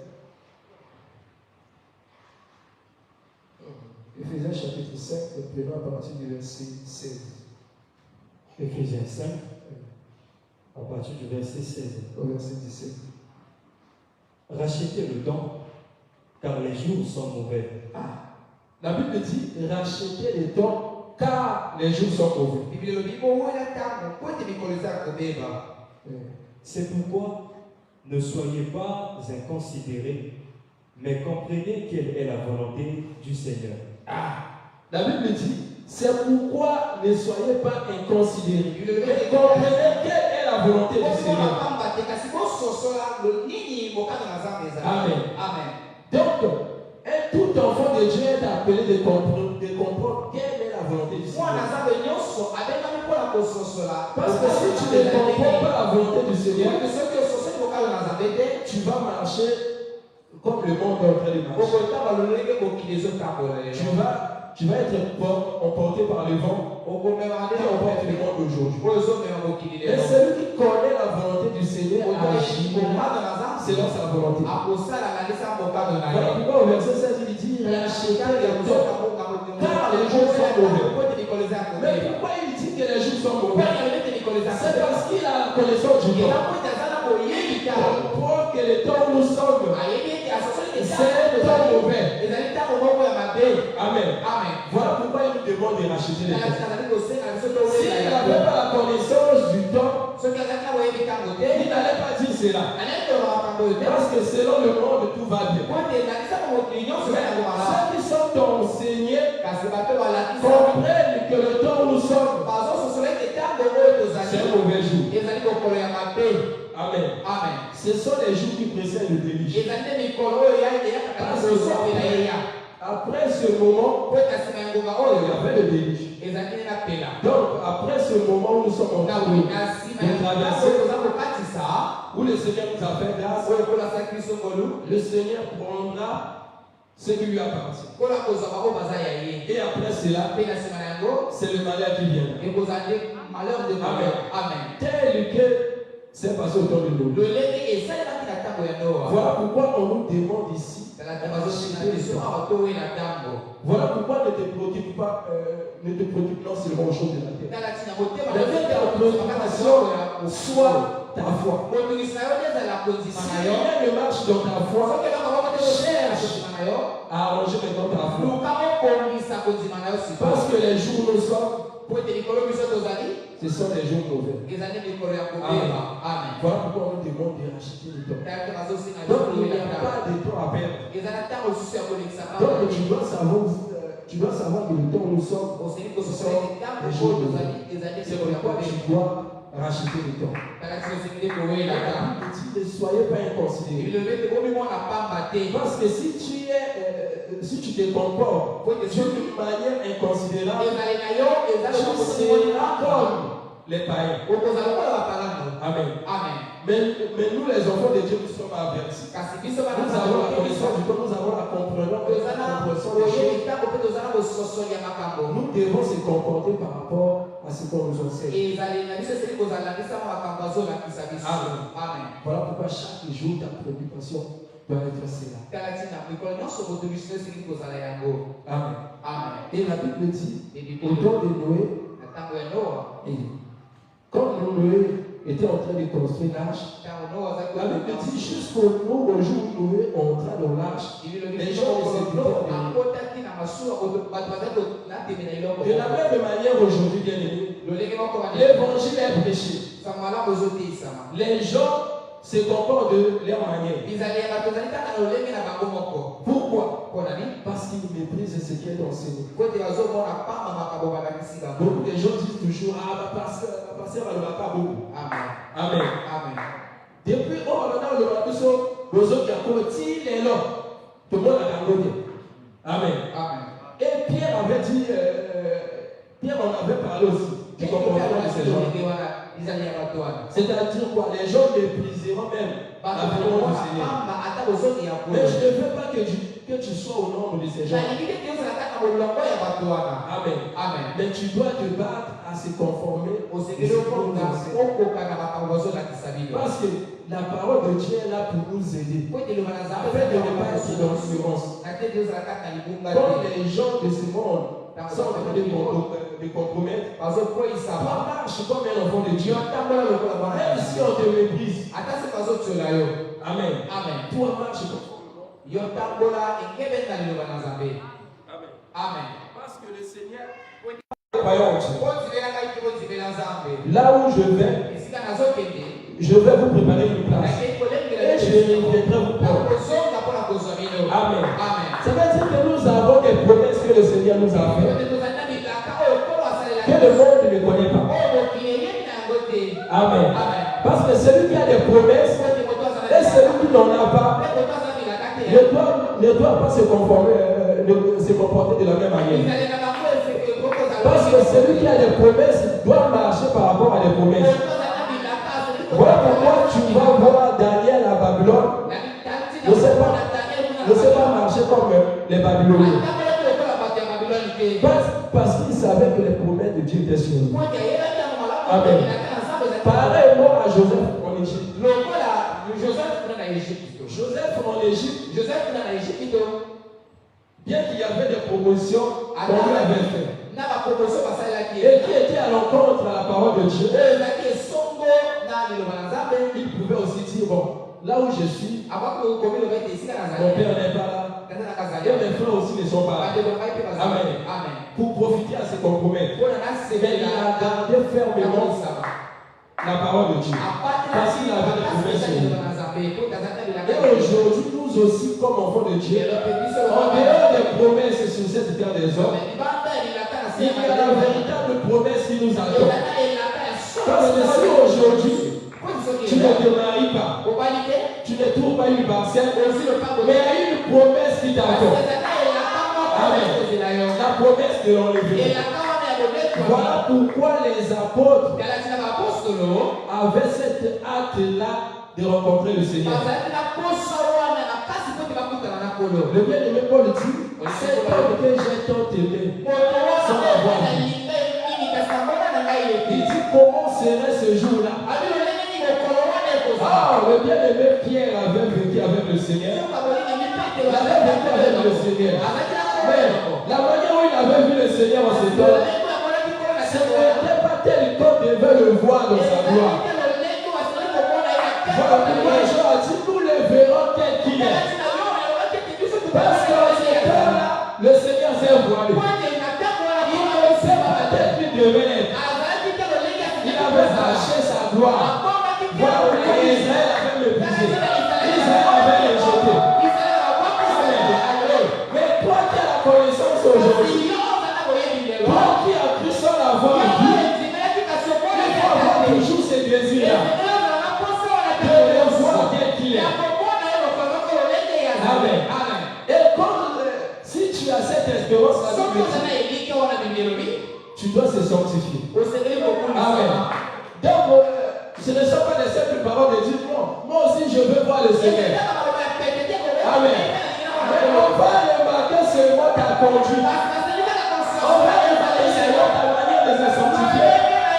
Éphésiens chapitre 5, prenons à partir du verset 16. Éphésiens 5, à partir du verset 16. Au verset 17. Rachetez le temps, car les jours sont mauvais. La Bible dit, rachetez le temps, car les jours sont mauvais. C'est pourquoi ne soyez pas inconsidérés, mais comprenez quelle est la volonté du Seigneur. La Bible dit, c'est pourquoi ne soyez pas inconsidérés, mais comprenez quelle est la volonté du Seigneur. Amen. Donc, tout enfant de Dieu est appelé de comprendre quelle est la volonté du Seigneur. Parce que si tu ne comprends pas la volonté du Seigneur, tu vas marcher comme le monde est en train de marcher. Tu vas être emporté par le vent et emporter le monde d'aujourd'hui. Et celui qui connaît la volonté du Seigneur agira selon sa volonté. Voilà pourquoi au verset 16 il dit rachetez les temps car les jours sont mauvais. Mais pourquoi il dit que les jours sont mauvais? C'est parce qu'il a la connaissance du temps. Pour que le temps où nous sommes, c'est le temps mauvais. Amen. Voilà pourquoi il nous demande de racheter les temps. S'il n'avait pas la connaissance du temps, il n'allait pas dire cela. Parce que selon le monde, tout va bien. Ceux qui sont enseignés comprennent que le temps où nous sommes, c'est un mauvais jour. Amen. Ce sont les jours qui précèdent le déluge. Après ce moment, il y avait le déluge. Donc, après ce moment où nous sommes en train de traverser, où le Seigneur nous a fait grâce, le Seigneur prendra ce qui lui appartient. Et après cela, c'est le malheur qui vient. Amen. Tel que c'est passé autour de nous. Voilà pourquoi on nous demande ici. Voilà pourquoi ne te préoccupe pas, ne te préoccupe pas seulement aux choses de la terre. Mais que ta préoccupation soit ta foi. Si rien ne marche dans ta foi, cherche à arranger maintenant ta foi. Parce que les jours où nous sommes, ce sont des jours mauvais. Amen. Voilà pourquoi on nous demande de racheter le temps. Donc il n'y a pas de temps à perdre. Donc tu dois savoir que le temps où nous sommes, ce sont des jours mauvais. C'est pourquoi tu dois racheter le temps. Ne soyez pas inconsidérés. Parce que si tu te comportes d'une manière inconsidérable, tu seras comme les païens. Amen. Mais nous, les enfants de Dieu, nous sommes avertis. Nous avons la connaissance du temps, nous avons la compréhension des choses. Nous devons se comporter par rapport à ce qu'on nous enseigne. Amen. Voilà pourquoi chaque jour ta préoccupation doit être cela. Amen. Et la Bible dit, au temps de Noé, quand Noé était en train de construire l'arche, la Bible dit jusqu'au jour où Noé entra dans l'arche, les gens ne s'écoutaient pas. De la même manière aujourd'hui, bien aimé, l'évangile est prêché. Les gens se comportent de leur manière. Pourquoi? Parce qu'ils méprisent ce qui est enseigné. Beaucoup de gens disent toujours, ah, ma pasteur va le battre beaucoup. Amen. Depuis, on va maintenant le battre sur les autres qui ont commis les lois. Tout le monde a gagné. Amen. Et Pierre avait dit, Pierre en avait parlé aussi du comportement de ces gens. C'est-à-dire quoi? Les gens mépriseront même la volonté du Seigneur. Mais je ne veux pas que tu sois au nombre de ces gens. Amen. Mais tu dois te battre à se conformer aux discours. Parce que la parole de Dieu est là pour nous aider. Afin de ne pas être dans l'ignorance. Quand les gens de ce monde sont en train de compromettre, toi marche comme un enfant de Dieu. Même si on te méprise. Amen. Toi marche comme Amen. Parce que le Seigneur, là où je vais vous préparer une place. Et je viendrai vous prendre. Amen. Ça veut dire que nous avons des promesses que le Seigneur nous a faites. Que le monde ne connaît pas. Amen. Parce que celui qui a des promesses et celui qui n'en a pas ne doit pas se comporter de la même manière. Parce que celui qui a des promesses doit marcher par rapport à des promesses. Voilà pourquoi tu vas voir Daniel à Babylone ne sait pas marcher comme les Babyloniens. Parce qu'il savait que les promesses de Dieu étaient sur lui. Amen. Pareillement à Joseph en Égypte. Joseph en Égypte, bien qu'il y avait des promotions qu'on lui avait fait et qui étaient à l'encontre à la parole de Dieu, il pouvait aussi dire, bon, là où je suis, mon père n'est pas là, et mes frères aussi ne sont pas là. Amen. Pour profiter à se compromettre. Mais il a gardé fermement la parole de Dieu. Parce qu'il avait des promesses sur lui. Et aujourd'hui, nous aussi, comme enfants de Dieu, en dehors des promesses sur cette terre des hommes, il y a la véritable promesse qui nous attend. Parce que si aujourd'hui, tu ne te maries pas, tu ne trouves pas une parcelle, mais il y a une promesse qui t'attend. Amen. La promesse de l'enlèvement. Voilà pourquoi les apôtres avaient cette hâte-là de rencontrer le Seigneur. Le bien-aimé Paul dit, cet homme que j'ai tant aimé, sans avoir vu. Il dit, comment serait ce jour-là? Ah, le bien-aimé Pierre avait vécu avec le Seigneur. Il avait vécu avec le Seigneur. Mais la manière où il avait vu le Seigneur en ce temps, ce n'était pas tel qu'on devait le voir dans sa gloire. Voilà pourquoi Jean a dit, nous le verrons tel qu'il est. Parce qu'en ce temps-là, le Seigneur s'est voilé. Il ne sait pas tel qu'il devait être. Il avait caché sa gloire. Voilà pourquoi Israël avait méprisé. Israël avait rejeté. Mais toi qui as la connaissance aujourd'hui, toi qui as cru sans l'avoir vu, il faut avoir toujours ces désirs-là. De le voir tel qu'il est. Amen. Et comme si tu as cette espérance, tu dois se sanctifier. Amen. Donc, ce ne sont pas des simples paroles de Dieu. Non, moi aussi je veux voir le Seigneur. Amen. Mais on va remarquer seulement ta conduite. On va remarquer seulement ta manière de se sanctifier.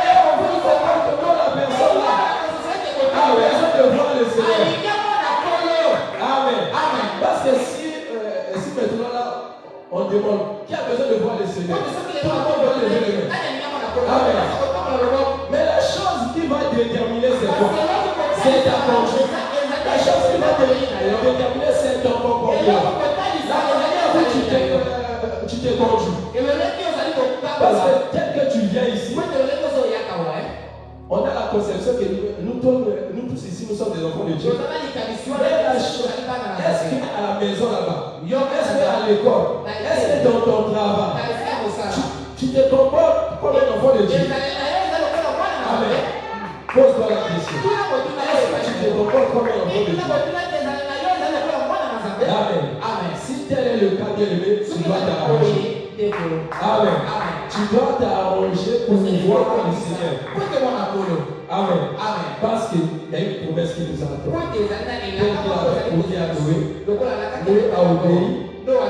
Et on veut savoir comment la personne a raison de voir le Seigneur. Amen. Parce que si maintenant là, on demande qui a besoin de voir le Seigneur, tout le monde doit lever les mains. Amen. Mais la chose qui va déterminer c'est quoi? C'est ta conduite. La chose qui va déterminer c'est ton comportement. La manière où tu te conduis. Parce que tel que tu viens ici, on a la conception que nous tous ici, nous sommes des enfants de Dieu. Mais la chose, est-ce qu'à la maison là-bas, est-ce qu'à l'école, est-ce que dans ton travail, tu te comportes comme un enfant de Dieu? Amen. Pose-toi la question. Est-ce que tu te comportes comme un enfant de Dieu? Amen. Si tel est le cas, bien aimé, tu dois t'arranger. Amen. Tu dois t'arranger pour voir le Seigneur. Amen. Parce qu'il y a une promesse qui nous attend. Tel qu'il avait promis à Noé, Noé a obéi.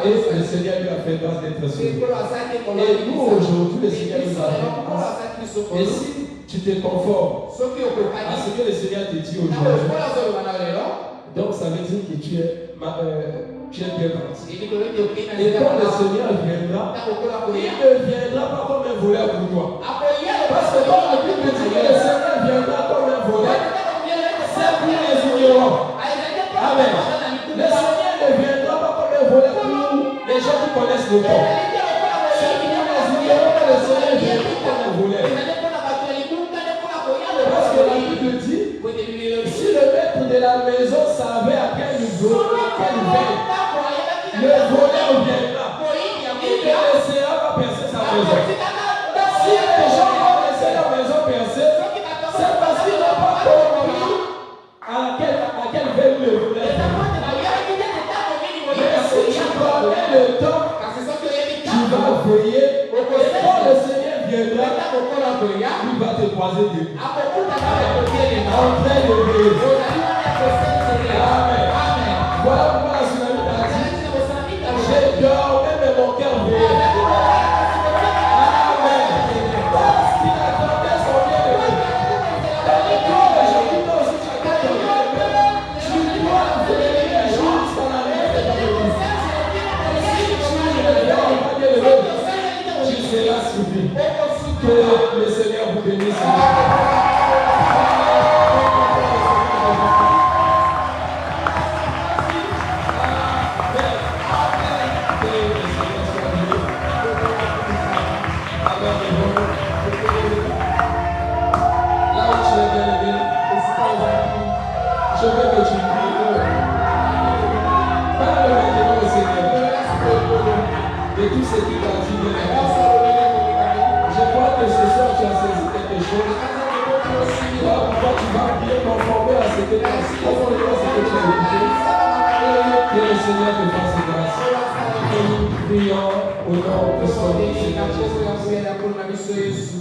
Et le Seigneur lui a fait grâce d'être sauvé. Et nous aujourd'hui, le Seigneur nous a fait grâce. Et si tu te conformes à ce que le Seigneur te dit aujourd'hui, donc ça veut dire que tu es bien parti. Et quand le Seigneur viendra, il ne viendra pas comme un voleur pour toi. Parce que quand la Bible dit que le Seigneur viendra comme un voleur, c'est pour les ignorants. Amen. Le Seigneur ne viendra pas comme un voleur pour les gens qui connaissent le temps. C'est pour les ignorants que le Seigneur viendra comme un voleur. Parce que la Bible dit, si le maître de la maison savait à quel niveau, le voleur viendra. Il ne laissera pas percer sa maison. Si les gens vont laisser la maison percer, c'est parce qu'ils n'ont pas compris veiller. Et quand le Seigneur viendra, il va te croiser Dieu. En train de veiller. Amen. Voilà pourquoi la tsunami a dit, j'ai dormi mais mon cœur veillait. Amen. Parce qu'il attendait son bien-aimé. Aujourd'hui, toi aussi tu attends ton bien-aimé. Tu dois veiller jusqu'à la mort de ton église. Si tu ne veilles pas bien-aimé, tu seras suivi. Que le Seigneur vous bénisse. Je veux que tu pries. Parle maintenant au Seigneur de tout ce qui t'a dit de la. Je crois que ce soir tu as saisi quelque chose. Là, pourquoi tu vas bien conformer à ce que tu as écouté. Que le Seigneur te fasse grâce. Et nous prions au nom de son Seigneur Jésus.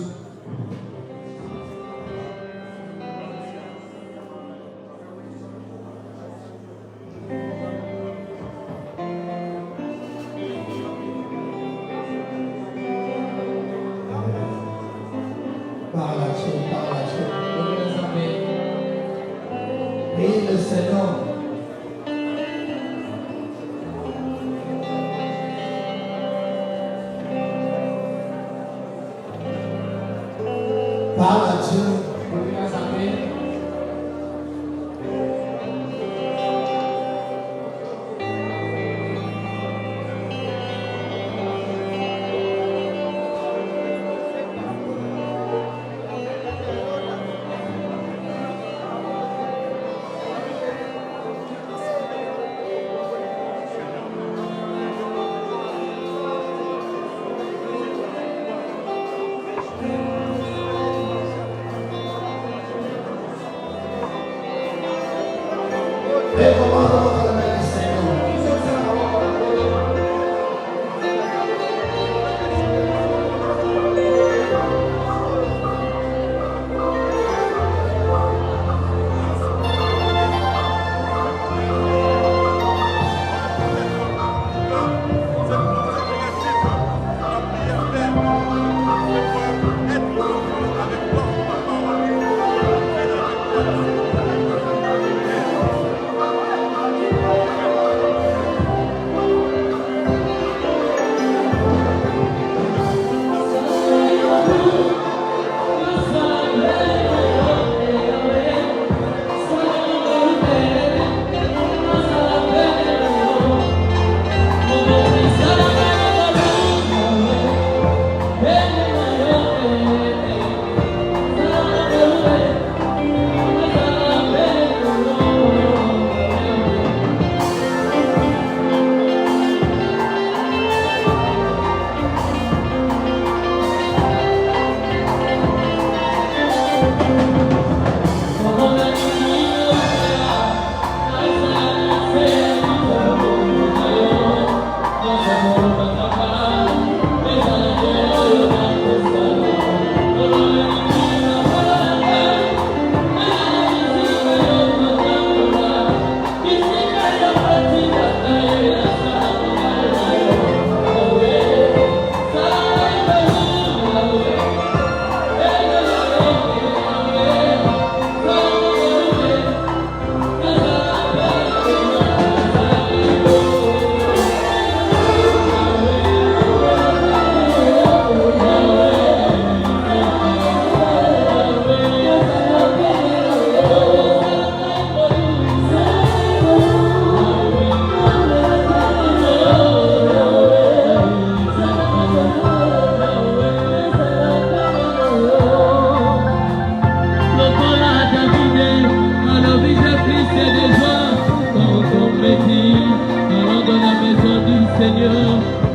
Et le Seigneur. Parle à Dieu.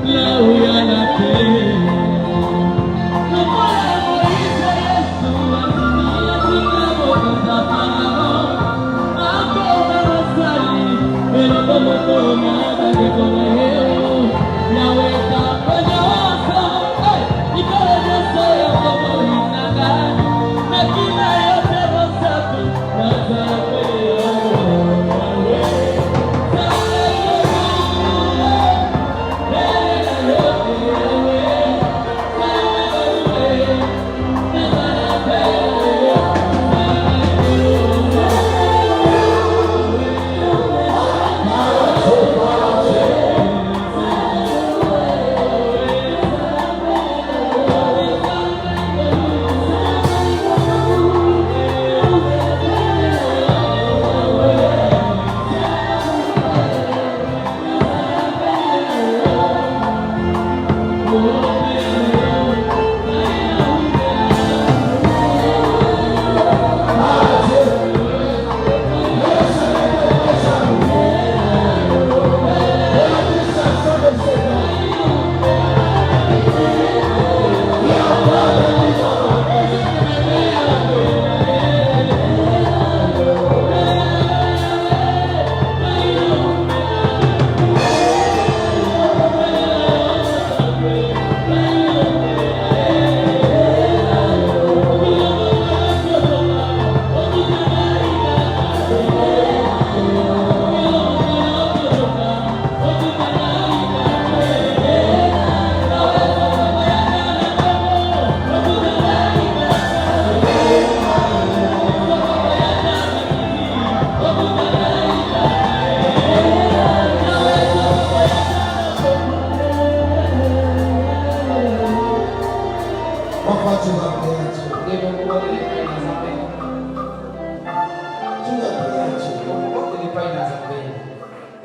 Yahweh,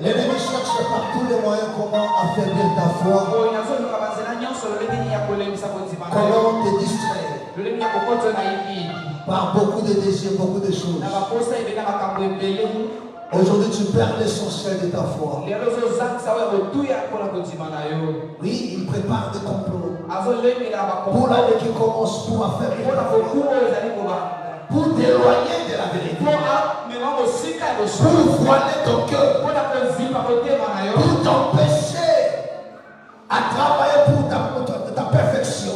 L'ennemi cherche par tous les moyens comment affaiblir ta foi, comment te distraire par beaucoup de désirs, beaucoup de choses. Aujourd'hui, tu perds l'essentiel de ta foi. Oui, il prépare des complots pour l'année qui commence, pour affaiblir ta foi, pour t'éloigner de la vérité, pour voiler ton cœur, pour t'empêcher à travailler pour ta perfection.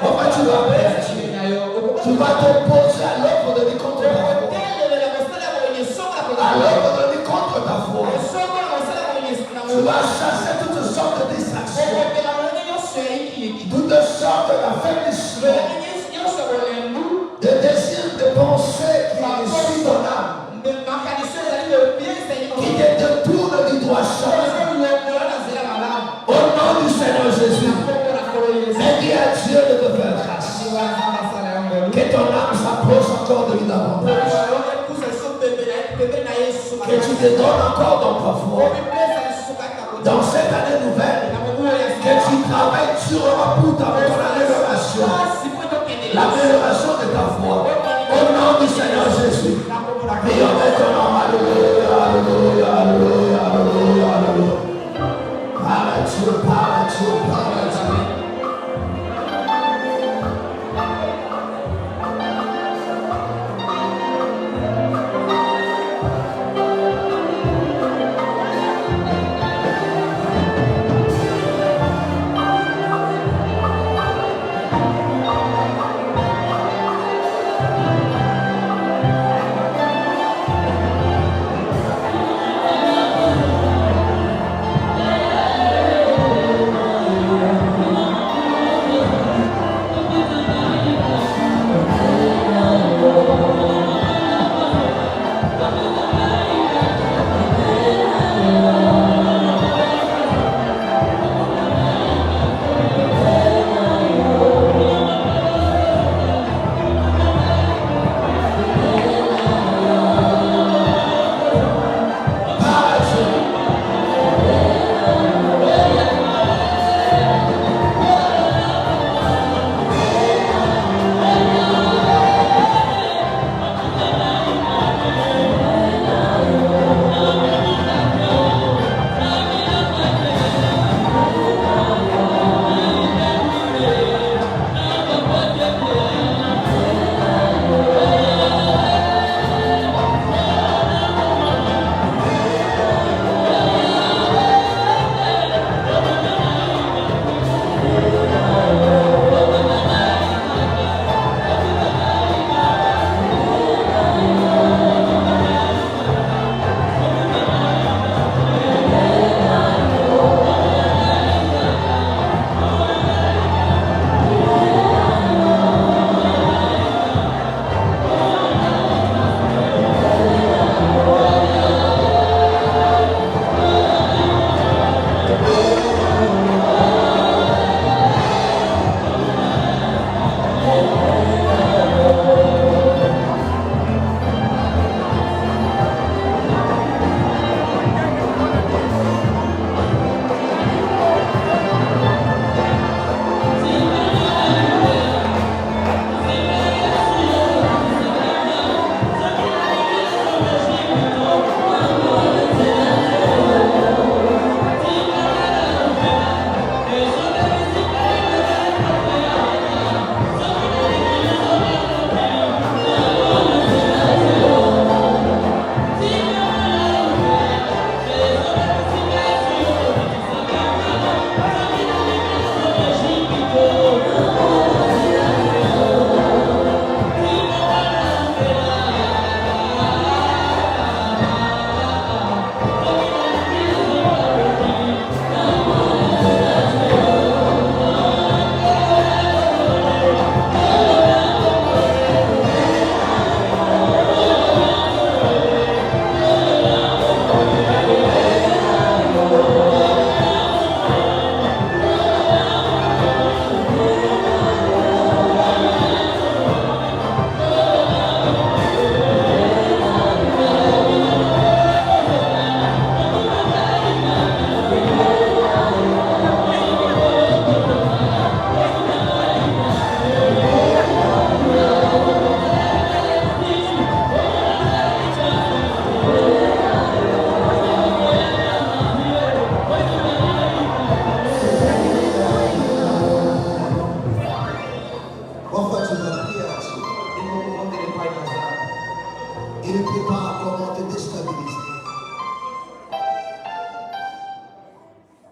Comment tu vas faire? Tu vas t'opposer à l'œuvre de Dieu contre ta foi. À l'œuvre de Dieu contre ta foi. Tu vas chasser toutes sortes de distractions, toutes sortes d'affaiblissement, de désirs, de pensées qui suivent ton âme, qui te détournent du droit chemin. Au nom du Seigneur Jésus, mais dis à Dieu de te faire grâce. Que ton âme s'approche encore de lui davantage. Que tu te donnes encore dans ta foi. Dans cette année nouvelle, que tu travailles durement pour ton amélioration. L'amélioration de ta foi. Au nom du Seigneur Jésus. Prions maintenant. Alléluia, alléluia, alléluia, alléluia, alléluia. Parle à Dieu, parle à Dieu, parle à Dieu.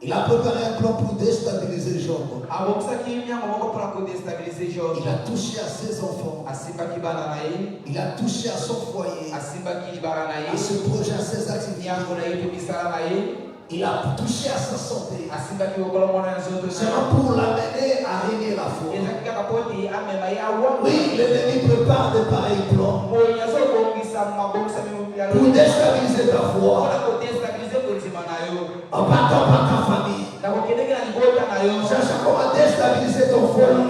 Il a préparé un plan pour déstabiliser Job. Il a touché à ses enfants. Il a touché à son foyer. À ses projets, à ses activités. Il a touché à sa santé. Seulement pour l'amener à régner la foi. Oui, l'ennemi prépare de pareils plans pour déstabiliser ta foi. En partant par ta famille. Cherche comment déstabiliser ton foyer.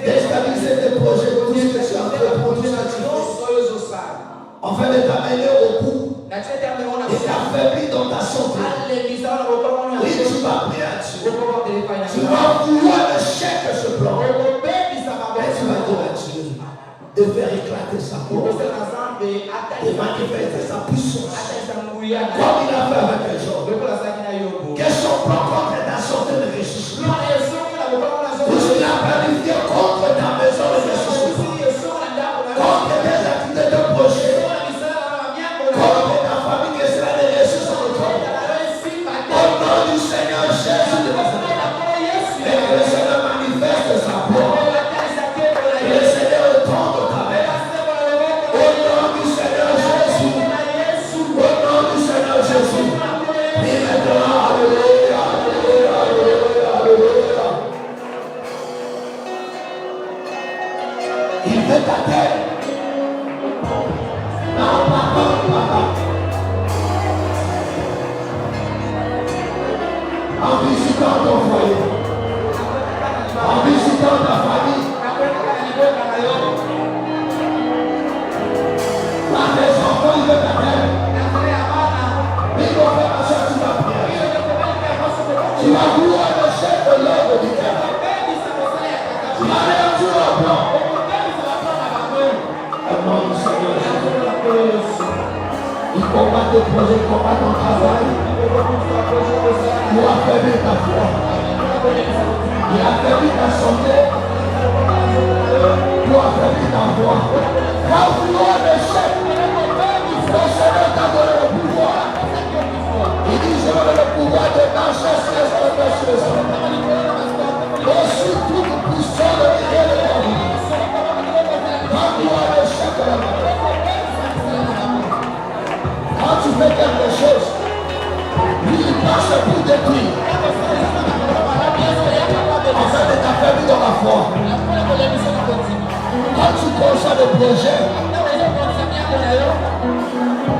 Déstabiliser tes projets, tout ce que tu as fait pour tout ce que tu fais. Enfin, de t'amener au bout. Et t'affaiblir dans ta santé. Oui, tu vas prier à Dieu. Tu vas vouloir échec ce plan. Et tu vas dire à Dieu de faire éclater sa gloire. De manifester sa puissance. Comme il a fait avec les gens. Que son plan contre ta santé ne réussisse pas. Tout ce qu'il a planifié contre ta maison ne réussisse pas. Contre tes activités de projet. Contre ta famille, que cela ne réussisse pas. Au nom du Seigneur Jésus de Nazareth. Et que le Seigneur manifeste sa gloire. Que le Seigneur tende ta main. Au nom du Seigneur Jésus. Au nom du Seigneur Jésus. Et maintenant, alléluia, alléluia, alléluia, alléluia. Il veut ta tête. Non, pardon. En visitant ton foyer, en visitant ta famille, par tes enfants, il veut ta tête. Il faut faire en sorte que tu vas prier. Tu vas vouloir le chef de l'œuvre du cœur. Tu vas aller en jour au plan. Au nom du Seigneur Jésus. Il combat tes projets, il combat ton travail. Pour affaiblir ta foi. Il affaiblit ta santé. Pour affaiblir ta foi. Va vouloir le chef. Le Seigneur t'a donné le pouvoir. Il dit, je donne le pouvoir de marcher sur les hommes. Aussi toute puissance de l'idée de la vie. Va vouloir le chef de la vie. Quand tu fais quelque chose, lui il passe pour détruire. En fait, de t'affaiblir dans la foi. Quand tu consommes des projets,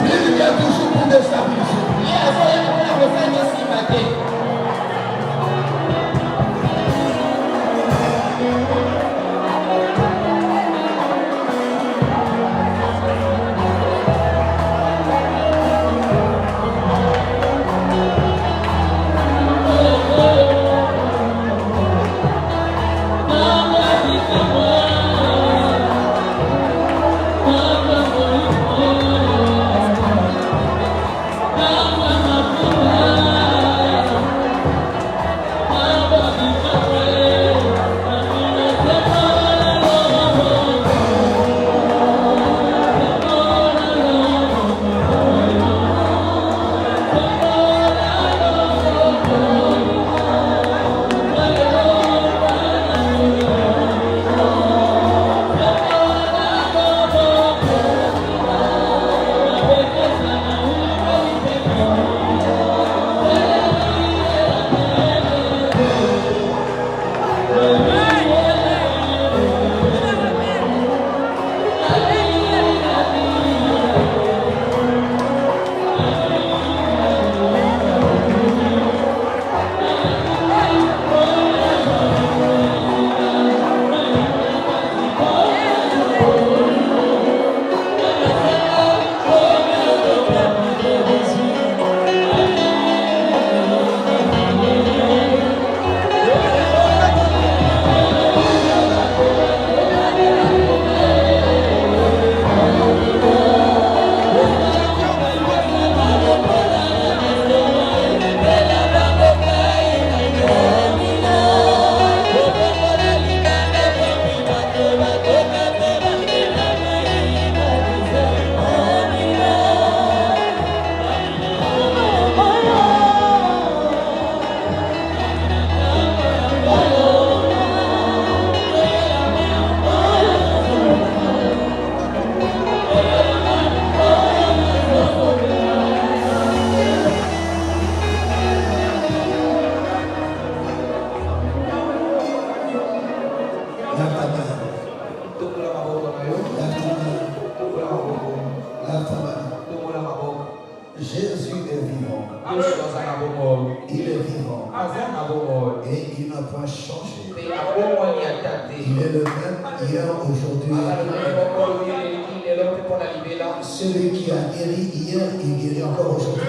lui il vient toujours pour déstabiliser. est vivant. Il Il est vivant. Et il n'a pas changé. Il est le même hier, aujourd'hui. Celui qui a guéri hier, il guérit encore aujourd'hui.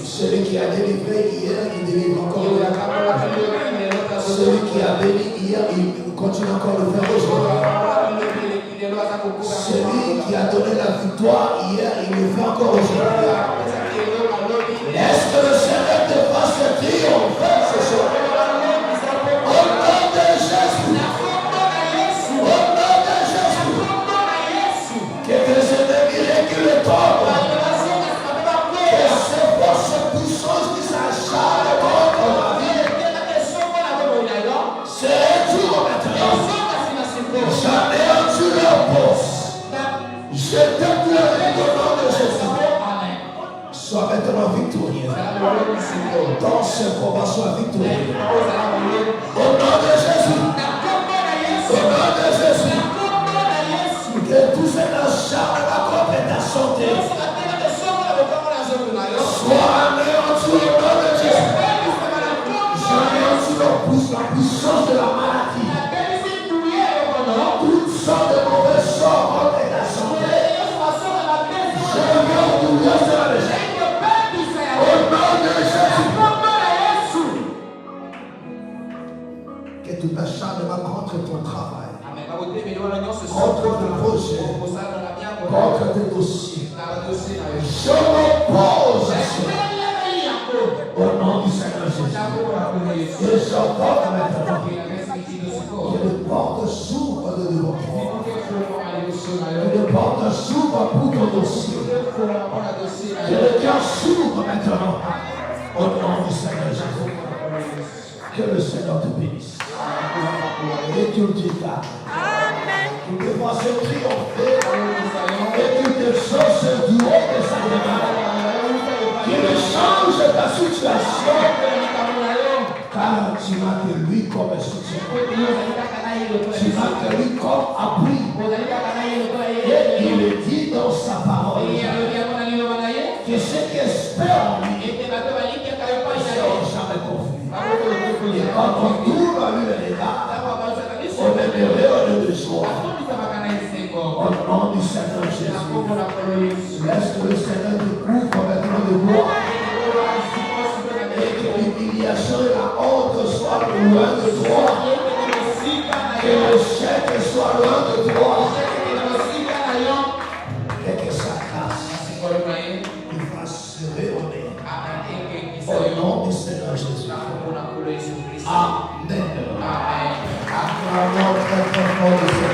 Celui qui a délivré hier, il délivre encore aujourd'hui. Celui qui a béni hier, il continue encore de le faire aujourd'hui. Celui qui a donné la victoire hier, il le fait encore aujourd'hui. Est-ce que le Seigneur te fasse ce triomphe ce soir? Au nom de Jésus. Au nom de Jésus. Que tes ennemis reculent tombent. Que ces forces puissantes qui s'acharnent contre ma vie se retirent maintenant. J'anéantis leur poste. Je déclare au nom de Jésus. Sois maintenant victorieux. Dans ce combat, sois victorieux. Au nom de Jésus. Au nom de Jésus. Que tous ces acharnements contre ta santé soient anéantis au nom de Jésus. J'anéantis la puissance de la maladie. Toutes sortes de mauvais sorts contre ta santé. Je viens de la maison. Au nom de Jésus. Que tout acharnement contre ton travail, contre ton projet, contre tes dossiers, je m'oppose au nom du Seigneur Jésus. Et je porte maintenant que les portes s'ouvrent de devant toi. Que les portes s'ouvrent pour ton dossier. Que le cœur s'ouvre maintenant au nom du Seigneur Jésus. Que le Seigneur te bénisse. Et tu le diras. Toutes les pensées triompher. Et toutes les choses du haut de sa demeure. Qu'il change ta situation. Car tu n'as que lui comme soutien. Tu n'as que lui comme appui. Et il est dit dans sa parole que ceux qui espèrent en lui ne seront jamais confus. Et quand on tourne à lui le regard, on est heureux de joie. Au nom du Seigneur Jésus, laisse que le Seigneur te couvre maintenant de gloire. Et que l'humiliation et la honte soient loin de toi. Que le chèque soit loin de toi. Et que sa grâce nous fasse se rayonner. Au nom du Seigneur Jésus. Amen. Acclamons très fort le Seigneur.